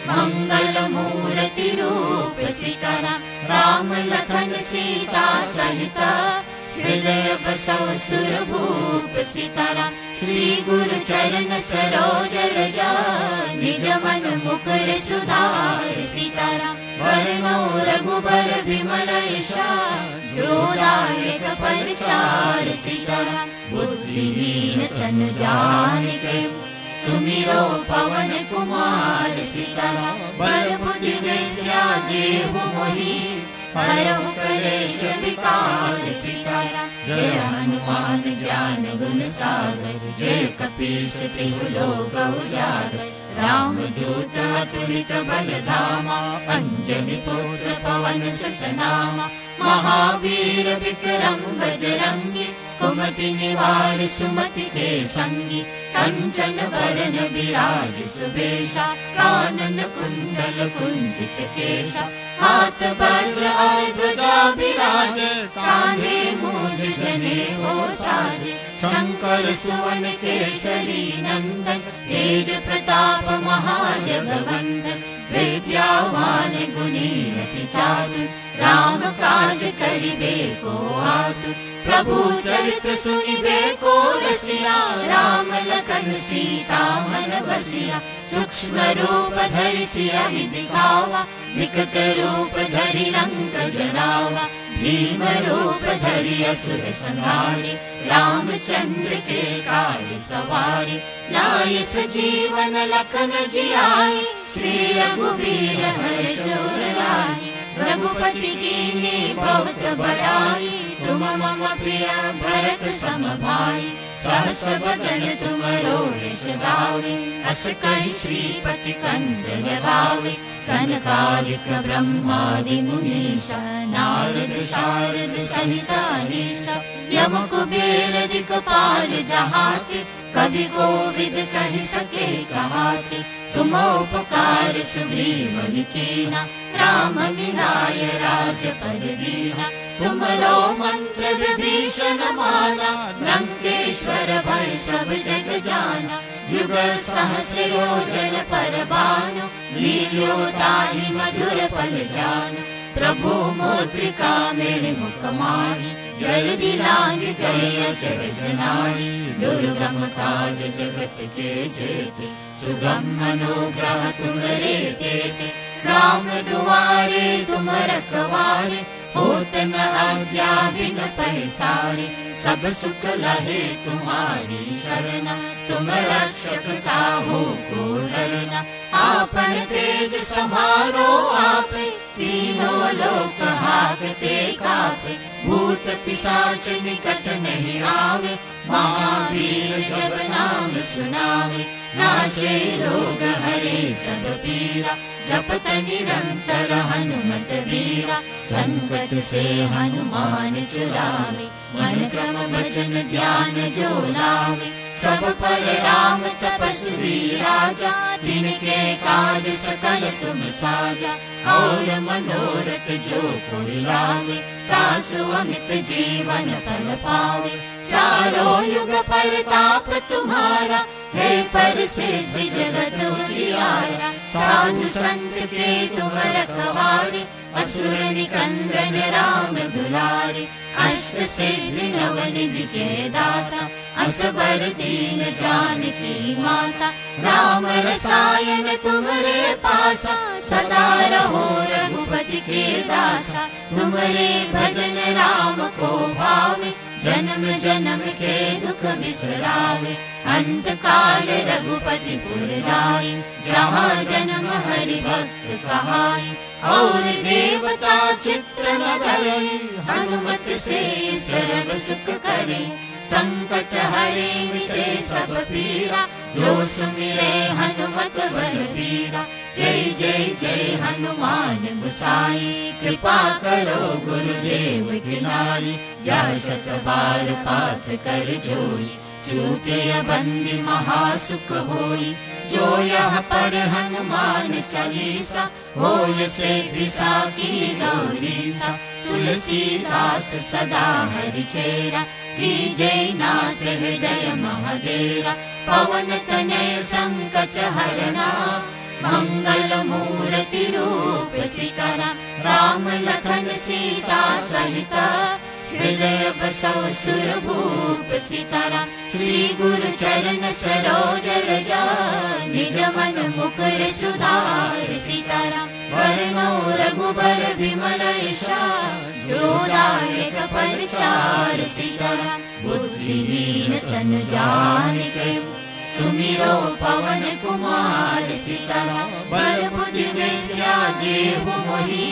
मंगल मूर्ति रूप सीतारा राम लखन सीता सहिता हृदय बसव सुरभूप सीतारा श्री गुरु चरण सरोज रजा निज मन मुकुर सुधार सीतारा वरनो रघुबर विमल यशा जोदायक परिचार सीतारा बुद्धिहीन तन जानिके सुमिरो पवन कुमार सीतारा बल बुद्धि विद्या देहु मोहि हरहु कलेश विकार सीतारा जय हनुमान ज्ञान गुण सागर जय कपीश तिहु लोक उजागर रामदूत अतुलित बलधामा अंजनी पुत्र पवन सुत नामा महावीर विक्रम बजरंगी कुमति निवार सुमति के संगी कंचन वरण विराज सुबेशा कानन कुंडल कुंजित केशा हाथ वज्र और ध्वजा विराजे कांधे मूंज जनेऊ साजे शंकर सुवन केसरी नंदन तेज प्रताप महाजगवंदन विद्यावान गुणी अति चातुर राम काज करिबे को आतुर प्रभु चरित्र सुनिबे को रसिया राम लखन सीता मन बसिया सूक्ष्म रूप धरि सियहि दिखावा विकट रूप धरि लंक जलावा भीम रूप धरि असुर संहारे रामचंद्र के काज सवारे लाए सजीवन लखन जियाए श्री रघुवीर हर्ष उर लाए रघुपति कीन्ही बहुत बड़ाई तुम मम प्रिय भरत सम भाई सहस बदन तुमरो यश गावे अस कहि श्रीपति कंठ लगावे सनकादिक ब्रह्मादि मुनीषा नारद शारद सहित अहीशा यम कुबेर दिक्पाल जहाते कवि कोविद कहि सके कहाते तुम उपकार सुग्रीव कीना राम मिलाय राजपद दीना तुमरो मंत्र विभीषण माना लंकेश्वर भय सब जग जाना युग सहस्र योजन पर भानु लील्यो ताहि मधुर फल जानु प्रभु मुद्रिका मेरे मुख माही जल्दी लांग गए अचर जनाई दुर्गम काज जगत के जेते सुगम अनुग्रह तुम्हारे देते राम दुआरे तुम रखवारे होत न आज्ञा बिन पैसारे सब सुख लहे तुम्हारी शरणा तुम रक्षक काहू को डरना आपन तेज समारो आपे तीनों लोक हाकते कापे भूत पिशाच निकट नहीं आवे महावीर जब नाम सुनावे नाशे रोग हरे सब पीरा जपत निरंतर हनुमत वीरा संकट से हनुमान छुड़ावे मन क्रम वचन ध्यान जो लावे सब पर राम तपस्वी राजा तिनके काज सकल तुम साजा और मनोरथ जो कोई लावे तासु अमित जीवन फल पावे चारों युग परताप तुम्हारा है प्रसिद्ध जगत उजियारा साधु संत के तुम रखवारे असुर निकंदन राम दुलारे अष्ट सिद्धि नवनिधि के दाता असबर दीन जानकी माता राम रसायन तुम्हारे पासा सदा रहो रघुपति के दासा तुम्हारे भजन राम को भावे जन्म जन्म के दुख बिसरावे अंत काल रघुपति पुर जाए जहाँ जन्म हरि भक्त कहाए और देवता चित्त न धरे हनुमत से सर्व सुख करे संकट हरे मिटे सब पीरा जो सुमिरे हनुमत बलबीरा जय जय जय हनुमान गोसाई कृपा करो गुरुदेव की नाई या शत बार पाठ कर जोई छूटे बंदी महासुख होई जो यह पर हनुमान चालीसा होय से दिशा की गौरीसा तुलसीदास सदा हरि चेरा की जय नाथ हृदय महादेरा पवन तनय संकट हरना मंगल मूर्ति रूप सिकरा राम लखन सीता सहित हृदय बसौ सुरभूप सितारा श्री गुरु चरण सरोज रजा निज मन मुकुर सुधार सितारा वरनौ रघुबर विमल यशा जोदायक परिचार सितारा बुद्धिहीन तन जानिके सुमिरो पवन कुमार सितारा बल बुद्धि विद्या देहु मोहि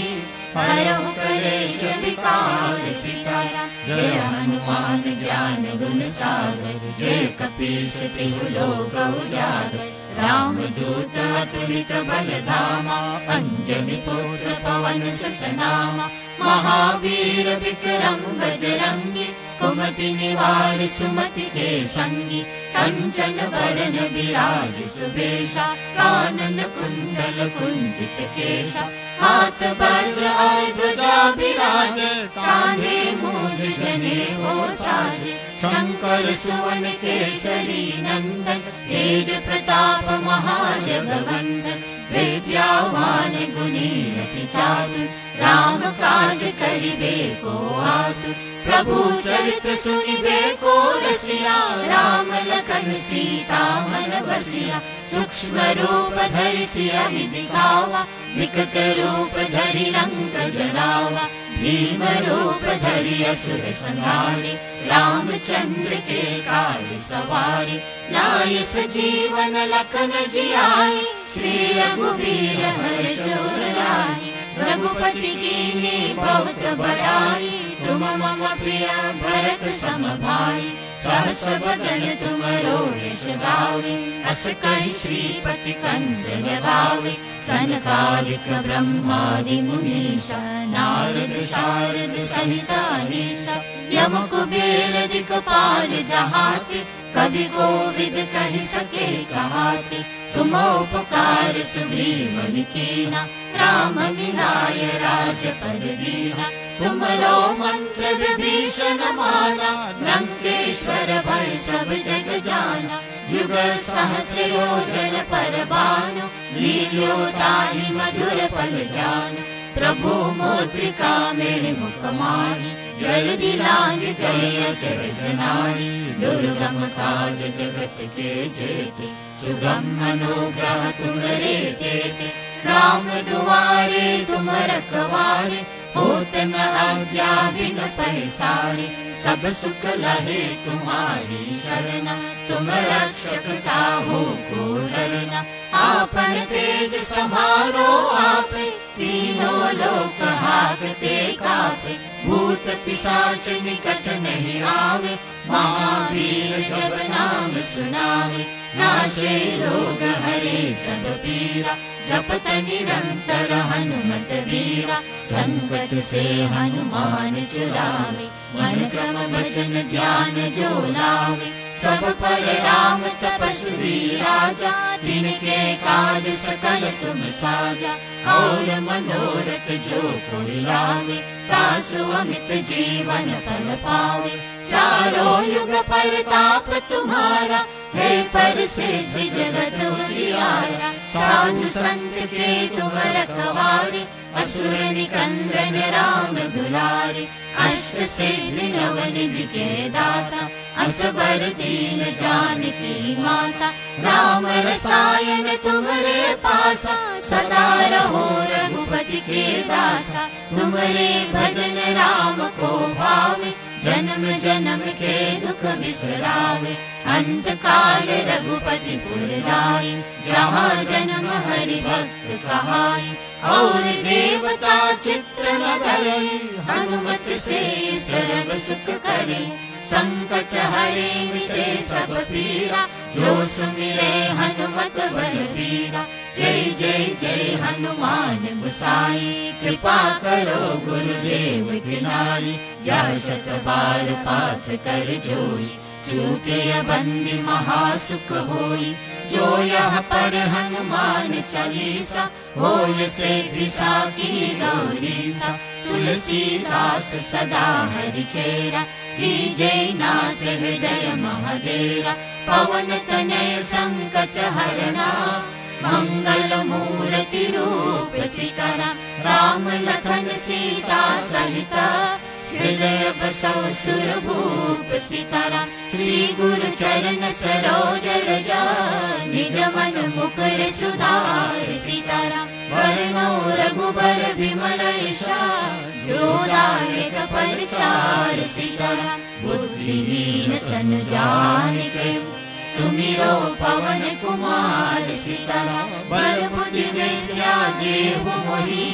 हरहु कलेश विकार सितारा जय हनुमान ज्ञान गुण सागर जय कपीश तिहु लोक उजागर। रामदूत अतुलित बल धामा, अंजनी पुत्र पवन सुत नामा। महावीर विक्रम बजरंगी, कुमति निवार सुमति के संगी। कंचन बरन विराज सुबेशा, कानन कुंडल कुंजित केशा। हाथ वज्र और ध्वजा विराजे, कांधे मूंज जनेऊ साजे। शंकर सुवन केसरी नंदन, तेज प्रताप महाजगवंदन। विद्यावान गुणी अति चातुर, राम काज करिबे को आतुर। प्रभु चरित्र सुनिबे को रसिया, राम लखन सीता मन बसिया। सूक्ष्म रूप धरि सियहि दिखावा, विकट रूप धरि लंक जलावा। भीम रूप धरि असुर संहारे, रामचंद्र के काज सवारे। लाए सजीवन लखन जियाए, श्री रघुवीर हर्ष उर लाए। रघुपति कीन्ही बहुत बड़ाई, तुम मम प्रिय भरत सम भाई। सहस बदन तुमरो यश गावे, अस कहि श्रीपति कंठ लगावे। सनकादिक ब्रह्मादि मुनीषा, नारद शारद सहित अहीसा। यम कुबेर दिक्पाल जहाते, कवि कोविद कहि सके कहाते। तुम उपकार सुग्रीव कीना, राम मिलाय राजपद दीना। तुमरो मंत्र विभीषण माना, लंकेश्वर भय सब जग जाना। युग सहस्र योजन पर भानु, लील्यो ताहि मधुर फल जानु। प्रभु मुद्रिका मेरे मुख माही, जल्दी लांग गए अचरज नारी। दुर्गम काज जगत के जेते, सुगम अनुग्रह तुम्हारे तेते। राम दुआरे तुम रखवारे, होत न आज्ञा बिन पैसारे। सब सुख लहे तुम्हारी शरणा, तुम रक्षक काहू को डरना। आपन तेज समारो आपे, तीनों लोक हाकते कापे। भूत पिशाच निकट नहीं आवे, महावीर जब नाम सुनावे। नाशे रोग हरे सब पीरा, जपत निरंतर हनुमत वीरा। संकट से हनुमान छुड़ावे, मन क्रम वचन ध्यान जो लावे। सब पर राम तपस्वी राजा, तिनके काज सकल तुम साजा। और मनोरथ जो कोई लावे, तासु अमित जीवन फल पावे। चारों युग परताप तुम्हारा, है प्रसिद्ध जगत उजियारा। साधु संत के तुम रखवारे, असुर निकंदन राम दुलारे। अष्ट सिद्धि नव निधि के दाता, असबर दीन जानकी माता। राम रसायन तुम्हारे पासा, सदा रहो रघुपति के दासा। तुम्हारे भजन राम को भावे, जन्म जन्म के दुख बिसरावे। अंत काल रघुपति पुर जाई, जहाँ जन्म हरि भक्त कहाई। और देवता चित्त न धरे, हनुमत से सर्व सुख करे। संकट हरे मिटे सब पीरा, जो सुमिरे हनुमत बलबीरा। जय जय जय हनुमान गोसाई, कृपा करो गुरुदेव की नाई। यह शत बार पाठ कर जोई, चूके बंदी महासुख होई। जो यह पर हनुमान चालीसा, होय सिद्धि साकी गौरीसा। तुलसीदास सदा हरि चेरा, जय नाथ हृदय महादेरा। पवन तनय संकट हरना, मंगल मूर्ति रूप सीतारा। राम लखन सीता सहिता, हृदय बसौ सुरभूप सीतारा। श्री गुरु चरण सरोज रजा, निज मन मुकुर सुधार सीतारा। वरनौ रघुबर विमल यशा, जोदायक परिचार सीतारा। बुद्धिहीन तन जानिके, सुमिरो पवन कुमार सीतारा। बल बुद्धि विद्या देहु मोहि,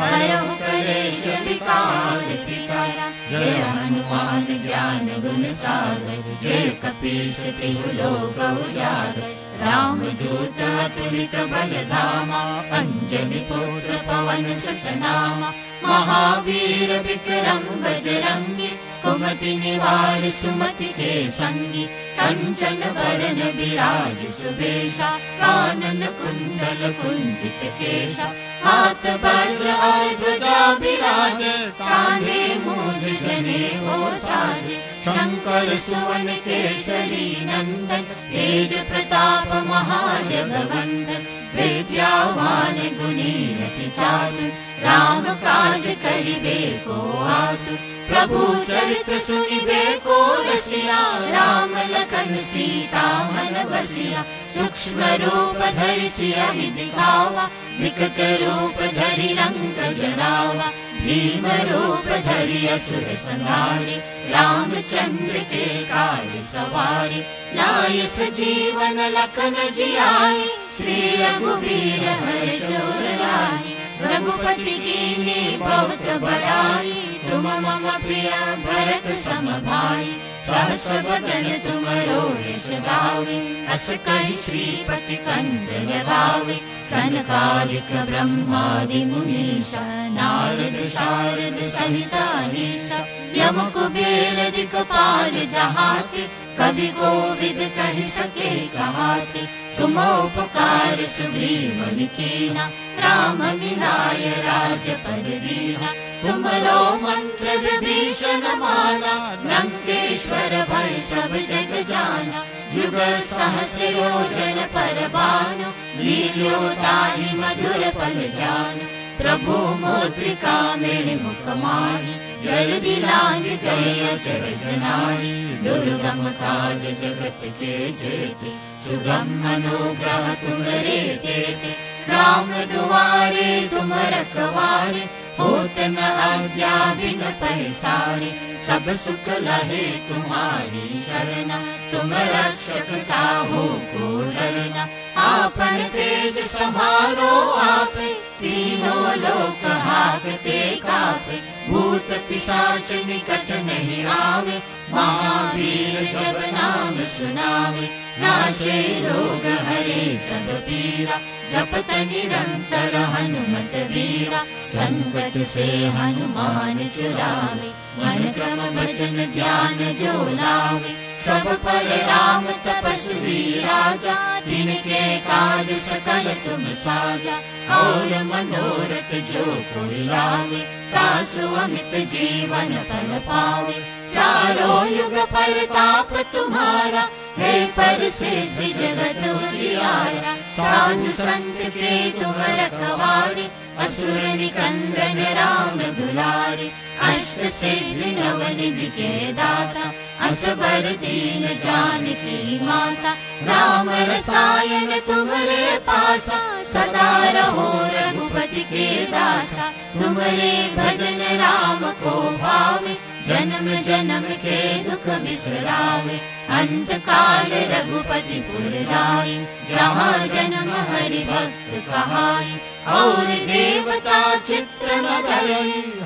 हरहु कलेश विकार सीतारा। जय हनुमान ज्ञान ज्ञान गुण सागर, जय कपीश तिहु लोक उजागर। रामदूत अतुलित बल धामा, अंजनी पुत्र पवन सुत नामा। महावीर विक्रम बजरंगी, कुमति निवार सुमति के संगी। कंचन बरन विराज सुबेशा, कानन कुंडल कुंजित केशा। हाथ वज्र और ध्वजा विराज, कांधे मूंज जनेऊ साज। शंकर सुवन केसरी नंदन, तेज प्रताप महाजगवंदन। विद्यावान गुणी अति चातुर, राम काज करिबे को आतुर। प्रभु चरित्र सुनिबे को रसिया, राम लखन सीता मन बसिया। सूक्ष्म रूप धरि सियहि दिखावा, विकट रूप धरि लंक जलावा। भीम रूप धरि असुर संहारे, रामचंद्र के काज सवारे। लाय सजीवन लखन जियाए, श्री रघुवीर हर्ष उर लाए। रघुपति कीन्ही बहुत बड़ाई, तुम मम प्रिय भरत सम भाई। सहस बदन तुमरो यश गावे, अस कहि श्रीपति कंठ लगावे। सनकादिक ब्रह्मादि मुनीषा, नारद शारद सहित अहीशा। यम कुबेर दिक्पाल जहाते, कवि कोविद कहि सके कहाते। तुम उपकार सुग्रीव कीना, राम मिलाय राजपद दीना। तुमरो मंत्र विभीषण माना, लंकेश्वर भय सब जग जाना। युगल सहस्र योजन पर भानु, लील्यो ताहि मधुर फल जानु। प्रभु मुद्रिका मेरे मुख माहि, जल्दी लांग गए अचरज नाहि। दुर्गम काज जगत के जेते, सुगम अनुग्रह तुम्हरे तेते। राम दुआरे तुम रखवारे, होत न आज्ञा बिन पैसारे। सब सुख लहे तुम्हारी शरणा, तुम रक्षक काहू को डरना। आपन तेज समारो आपे, तीनों लोक हाकते कापे। भूत पिशाच निकट नहीं आवे, महावीर जब नाम सुनावे। नाशे रोग हरे सब पीरा, जपत निरंतर हनुमत वीरा। संकट से हनुमान छुड़ावे, मन क्रम वचन ध्यान जो लावे। सब पर राम तपस्वी राजा, तिनके काज सकल तुम साजा। और मनोरथ जो कोई लावे, तासु अमित जीवन फल पावे। चारों युग परताप तुम्हारा, है प्रसिद्ध जगत उजियारा। साधु संत के तुम रखवारे, असुर निकंदन राम दुलारे। अष्ट सिद्धि नवनिधि के दाता, असबर दीन जानकी माता। राम रसायन तुम्हारे पासा, सदा रहो रघुपति के दासा। तुम्हारे भजन राम को भावे, जन्म जन्म के दुख बिसरावे। अंत काल रघुपति पुर जाई, जहाँ जन्म हरि भक्त कहाई। और देवता चित्त न धरे,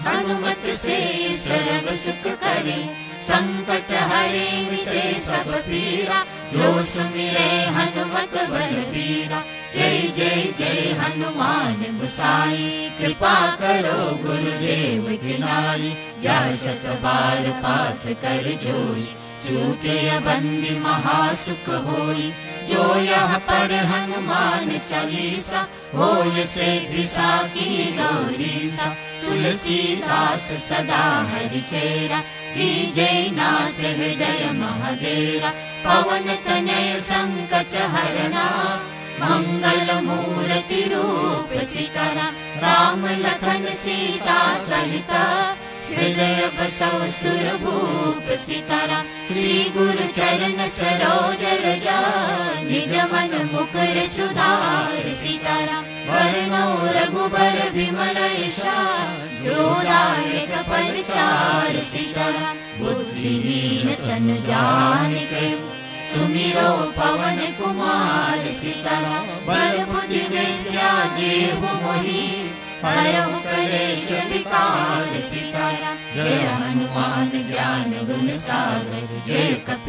हनुमत से सर्व सुख करे। संकट हरे मिटे सब पीरा, जो सुमिरे हनुमत बलबीरा। जय जय जय हनुमान गोसाई, कृपा करो गुरुदेव की नाई। यह शत बार पाठ कर जोई, चूके बंदी महासुख होई। जो यह पढ़ हनुमान चालीसा, होय सिद्धि साकी गौरीसा। तुलसीदास सदा हरि चेरा, कीजय नाथ हृदय महादेरा। पवन तनय संकट हरना, मंगल मूर्ति रूप सीतारा। राम लखन सीता सहिता, हृदय बसौ सुरभूप सीतारा। श्री गुरु चरण सरोज रजा, निज मन मुकुर सुधार सीतारा। वरनौ रघुबर विमल यशा, जो दायक परचार सीतारा। बुद्धिहीन तन जानिके, सुमिरो पवन कुमार सीतारा। बल बुद्धि विद्या देहु मोहि, हरहु कलेश विकार सीतारा। जय हनुमान ज्ञान गुण सागर,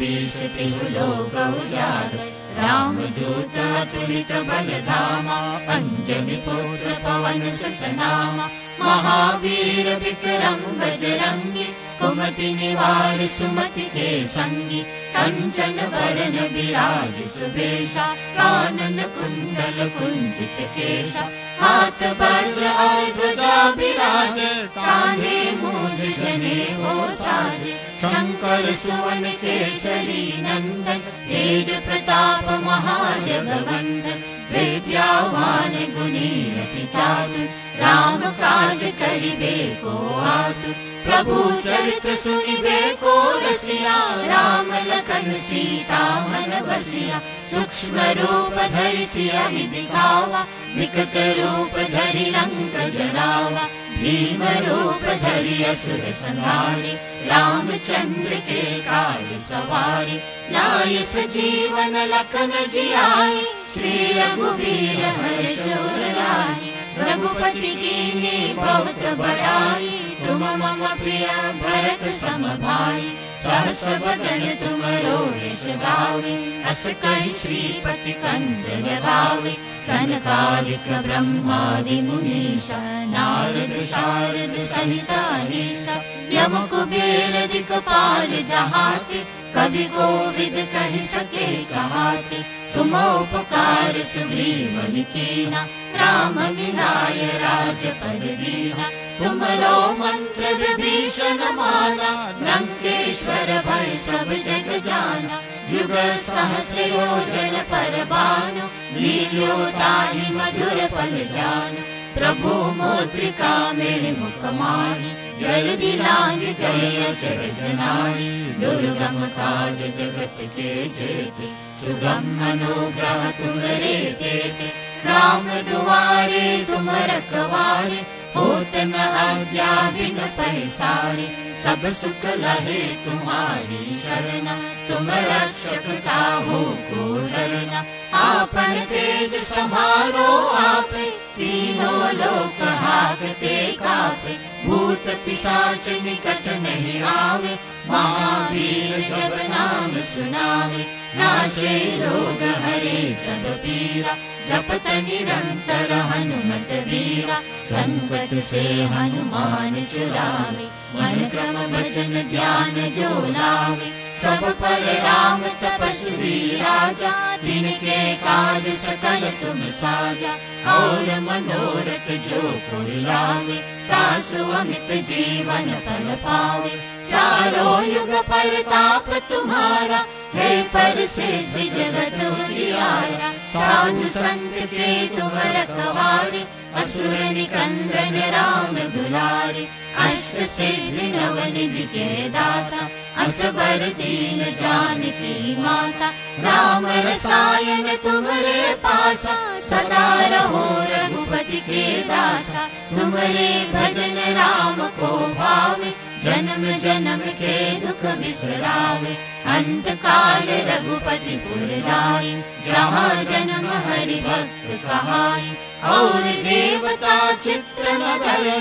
कपीश तिहु लोक उजागर, रामदूत अतुलित बल धामा, अंजनी पुत्र पवन सुत नामा। महावीर विक्रम बजरंगी, कुमति निवार सुमति के संगी। कंचन बरन बिराज सुबेशा, कानन कुंडल कुंजित केशा। हाथ वज्र और ध्वजा बिराज, कांधे मूंज जनेऊ साज। शंकर सुवन केसरी नंदन, तेज प्रताप महाजगवंदन। विद्यावान गुणी अति चातुर, राम काज करिबे को आतुर। प्रभु चरित्र सुनिबे को रसिया, राम लखन सीता मन बसिया। सूक्ष्म रूप धरि सियहि दिखावा, विकट रूप धरि लंक जलावा। भीम रूप धरि असुर संहारे, रामचंद्र के काज सवारे। लाय सजीवन लखन जियाए, श्री रघुवीर हर्ष उर लाए। रघुपति कीन्ही बहुत बड़ाई, तुम मम प्रिय भरत सम भाई। सहस बदन तुमरो यश गावे, अस कहि श्रीपति कंठ लगावे। सनकालिक ब्रह्मादि मुनीषा, नारद शारद सहित अहीसा। यम कुबेर दिक्पाल जहाते, कवि कोविद कहि सके कहाते। तुम उपकार सुग्रीव कीना, राम मिलाय राजपद दीना। तुमरो मंत्र विभीषण माना, लंकेश्वर भय सब जग जाना। युग सहस्र योजन पर भानु, लील्यो ताहि मधुर फल जानु। प्रभु मुद्रिका मेरे मुख माहि, जल्दी लांग गए अचरज नाहि। दुर्गम काज जगत के जेते, सुगम अनुग्रह तुम्हारे तेते। राम दुआरे तुम रखवारे, होत न आज्ञा बिन पैसारे। सब सुख लहे तुम्हारी शरणा, तुम रक्षक काहू को डरना। आपन तेज समारो आपे, तीनों लोक हाकते कापे। भूत पिशाच निकट नहीं आवे, महावीर जब नाम सुनावे। नाशे रोग हरे सब पीरा, जपत निरंतर हनुमत वीरा। संकट से हनुमान छुड़ावे, मन क्रम वचन ध्यान जो लावे। सब पर राम तपस्वी राजा, तिनके काज सकल तुम साजा। और मनोरथ जो कोई लावे, तासु अमित जीवन फल पावे। चारों युग परताप तुम्हारा, है प्रसिद्ध जगत उजियारा। साधु संत के तुम रखवारे, असुर निकंदन राम दुलारे। अष्ट सिद्धि नवनिधि के दाता, असबर दीन जानकी माता। राम रसायन तुम्हारे पासा, सदा रहो रघुपति के दासा। तुम्हारे भजन राम को भावे, जन्म जन्म के दुख बिसरावे। अंत काल रघुपति पुर जाई, जहाँ जन्म हरि भक्त कहाई। और देवता चित्त न धरे,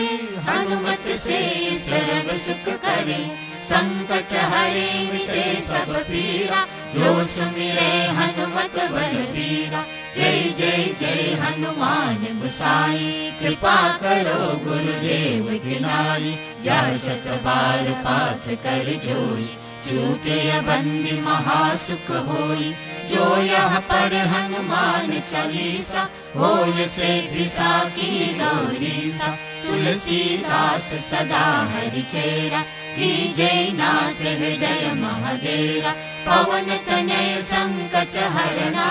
हनुमत से सर्व सुख करे। संकट हरे मिटे सब पीरा, जो सुमिरे हनुमत बलबीरा। जय जय जय हनुमान गोसाई, कृपा करो गुरुदेव की नाई। यह शत बार पाठ कर जोई, छूटे बंदी महासुख होई। जो यह पढ़ हनुमान चालीसा, होय सिद्धि साकी गौरीसा। तुलसीदास सदा हरि चेरा, कीजे नाथ हृदय महादेरा। पवन तनय संकट हरना,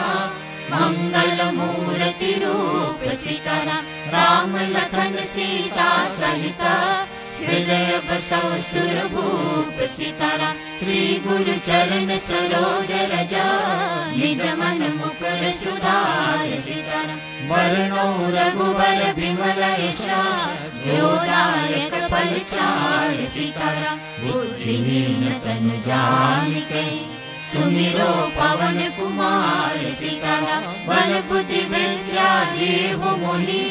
मंगल मूर्ति रूप सीतारा। राम लखन सीता सहिता, हृदय बसौ सुरभूप सितारा। श्री गुरु चरण सरोज रजा, निज मन मुकुर सुधार सितारा। वरणो रघुबर बिमल यशा, जो दायक परिचार सितारा। बुद्धिहीन तन जानिके, सुमिरो पवन कुमार सितारा। बल बुद्धि विद्या देहु मोहि,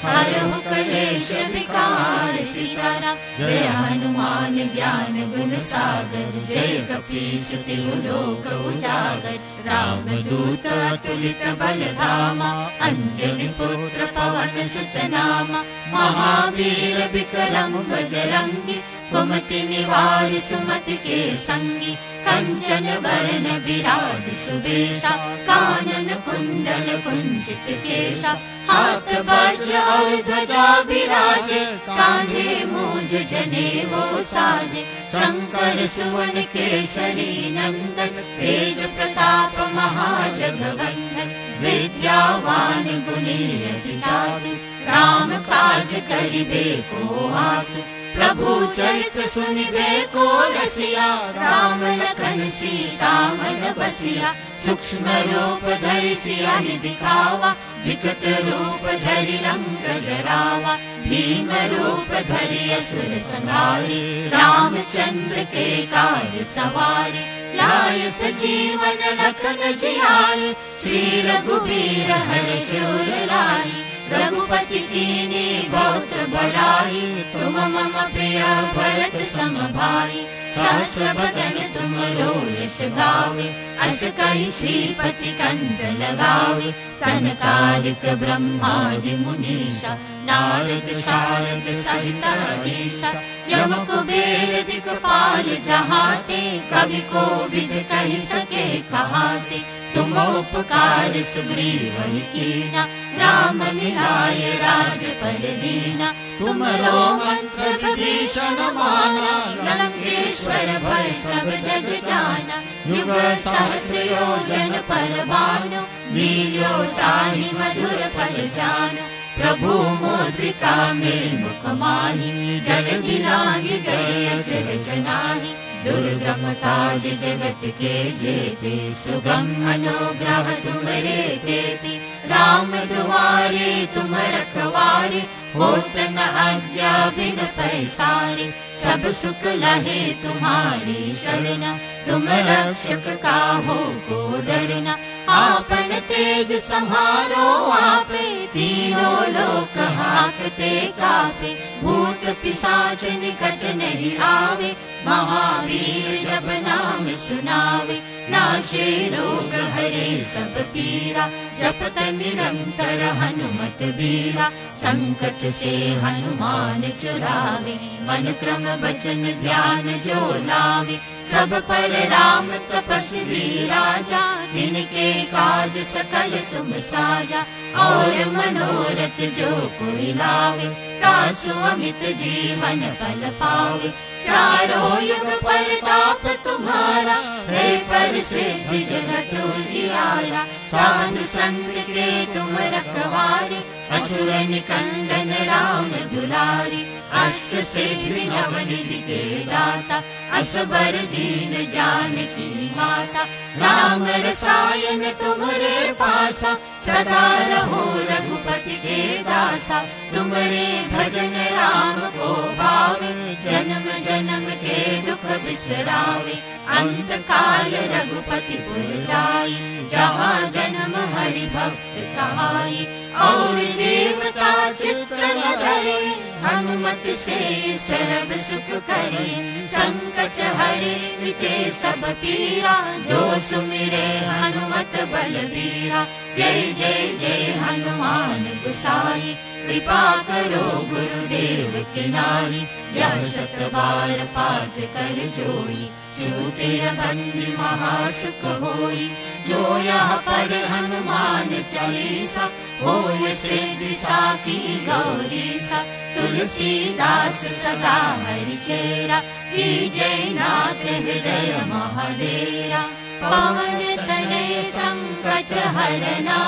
हरहु क्लेश विकार सीताराम। जय हनुमान ज्ञान गुण सागर, जय कपीश तिहु लोक उजागर। राम दूत अतुलित बल धामा, अंजनी पुत्र पवन सुत नामा। महावीर विक्रम बजरंगी, कुमति निवार सुमति के संगी। कंचन बरन विराज सुबेशा, कानन कुंडल कुंचित केशा। हाथ वज्र और ध्वजा विराजे, कांधे मूंज जनेऊ साजे। शंकर सुवन केसरी नंदन, तेज प्रताप महाजगवंदन। विद्यावान गुणी अति चातुर, राम काज करिबे को आतुर। प्रभु चरित्र सुनिबे को रसिया, राम लखन सीता मन बसिया। सूक्ष्म रूप धरि सियाहि दिखावा, विकट रूप धरि लंक जरावा। भीम रूप धरि असुर संहारे, रामचंद्र के काज सवारे। लाय सजीवन लखन जियाए, श्री रघुवीर हर्ष उर लाए। रघुपति कीन्ही बहुत बड़ाई, तुम मम प्रिय भरत सम भाई। सहस्र बदन तुमरो यश गावे, अस कहि श्रीपति कंठ लगावे। सनकादिक ब्रह्मादि मुनीषा, नारद शारद सहित अहीसा। यम कुबेर दिक्पाल जहाते, कवि कोविद कहि सके कहाते। तुम उपकार सुग्रीव ही कीना, राम मिलाय राजपद दीना। तुमरो मंत्र विभीषण माना, लंकेश्वर भय सब जग जाना। युग सहस्र योजन पर भानु, लील्यो ताहि मधुर फल जानु। प्रभु मुद्रिका में मुख माहि, जगति लांघि गए अचर जनाहि। दुर्गम काज जगत के जेते, सुगम अनुग्रह तुम्हरे तेते। राम दुआरे तुम रखवारे, होत न आज्ञा बिन पैसारे। सब सुख लहे तुम्हारी शरण, तुम रक्षक काहू को डरना। आपन तेज सम्हारो आपे, तीनों लोक हाकते कापे। भूत पिशाच निकट नहीं आवे, महावीर जब नाम सुनावे। नाशे रोग हरे सब पीरा, जपत निरंतर हनुमत बीरा। संकट से हनुमान छुड़ावे, मन क्रम वचन ध्यान जो लावे। सब पर राम तपस्वी राजा, तिनके काज सकल तुम साजा। और मनोरथ जो कोई लावे, तासु अमित जीवन फल पावे। चारों युग परताप तुम्हारा, है प्रसिद्ध जगत उजियारा। साधु संत के तुम रखवारे, असुर निकंदन राम दुलारे। अष्ट सिद्धि नवनिधि के दाता, असबर दीन जानकी माता। राम रसायन तुम्हारे पासा, सदा रहो रघुपति के दासा। तुम्हारे भजन राम को भावे, जन्म जन्म के दुख बिसरावे। अंत काल रघुपति पुर जाई, जहाँ जन्म हरि भक्त कहाई। और देवता चित्त न धरे, हनुमत से सर्व सुख करे। संकट हरे मिटे सब पीरा, जो सुमिरे हनुमत बलबीरा। जय जय जय हनुमान गोसाई, कृपा करो गुरुदेव की नाई। यह शत बार पाठ कर जोई, छूटे बंदी महासुख होई। जो यह पढ़े हनुमान चालीसा, होय सिद्धि साखी गौरीसा। तुलसीदास सदा हरिचेरा, जय नाथ हृदय महाडेरा। पवन तनय संकट हरना,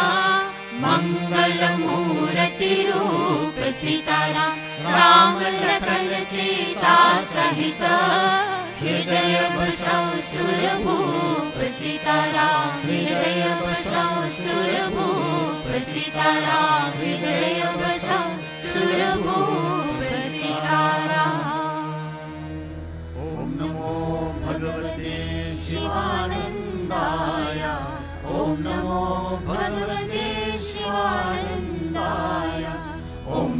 मंगल मूर्ति रूप सीताराम। राम लखन सीता सहित, हृदय बसौ सुरभूप सीताराम। हृदय बसौ सुरभूप सीताराम। हृदय बसौ सुरभूप सीताराम। ओम नमो भगवते शिवानंदाय। ओम नमो भगवते शिवानंदाय। ओम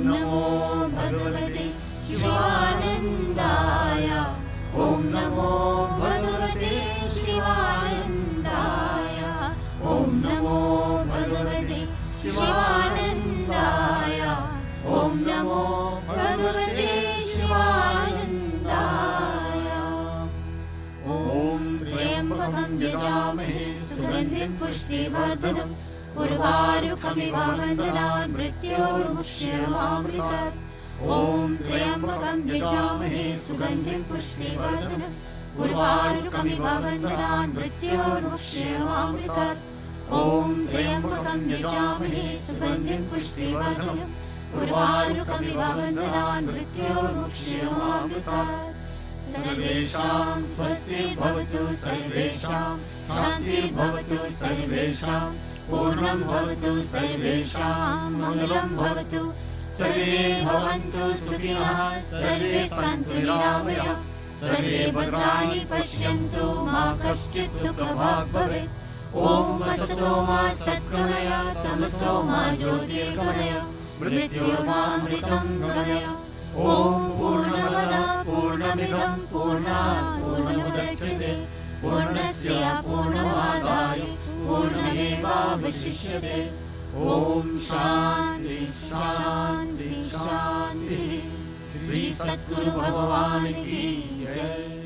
शिवानन्दाय ॐ नमो भगवते शिवानन्दाय। ॐ त्र्यम्बकं यजामहे सुगन्धिं पुष्टिवर्धनम् उर्वारुकमिव बन्धनान् मृत्योर्मुक्ष्यमामृतात्। ॐ त्र्यम्बकं यजामहे सुगन्धिं पुष्टिवर्धनम् उर्वारुकमिव बन्धनान् मृत्योर्मुक्ष्यमामृतात्। ॐ त्र्यम्बकं यजामहे सुगन्धिं पुष्टिवर्धनम् उर्वारुकमिव बन्धनान् मृत्योर्मुक्ष्यमामृतात्। सर्वेषां स्वस्तिर्भवतु सर्वेषां शान्तिर्भवतु सर्वेषां पूर्णं भवतु सर्वेषां मङ्गलं भवतु। सर्वे भवन्तु सुखिनः सर्वे सन्तु निरामयाः सर्वे भद्राणि पश्यन्तु मा कश्चित् दुःखभाग् भवेत्। ॐ असतो मा सद्गमय तमसो मा ज्योतिर्गमय मृत्योर्मामृतं गमय। ॐ पूर्णमदः पूर्णमिदं पूर्णात् पूर्णमुदच्यते पूर्णस्य पूर्णमादाय पूर्णमेवावशिष्यते। ॐ शान्ति शान्ति शान्ति। श्री सद्गुरु भगवान की जय।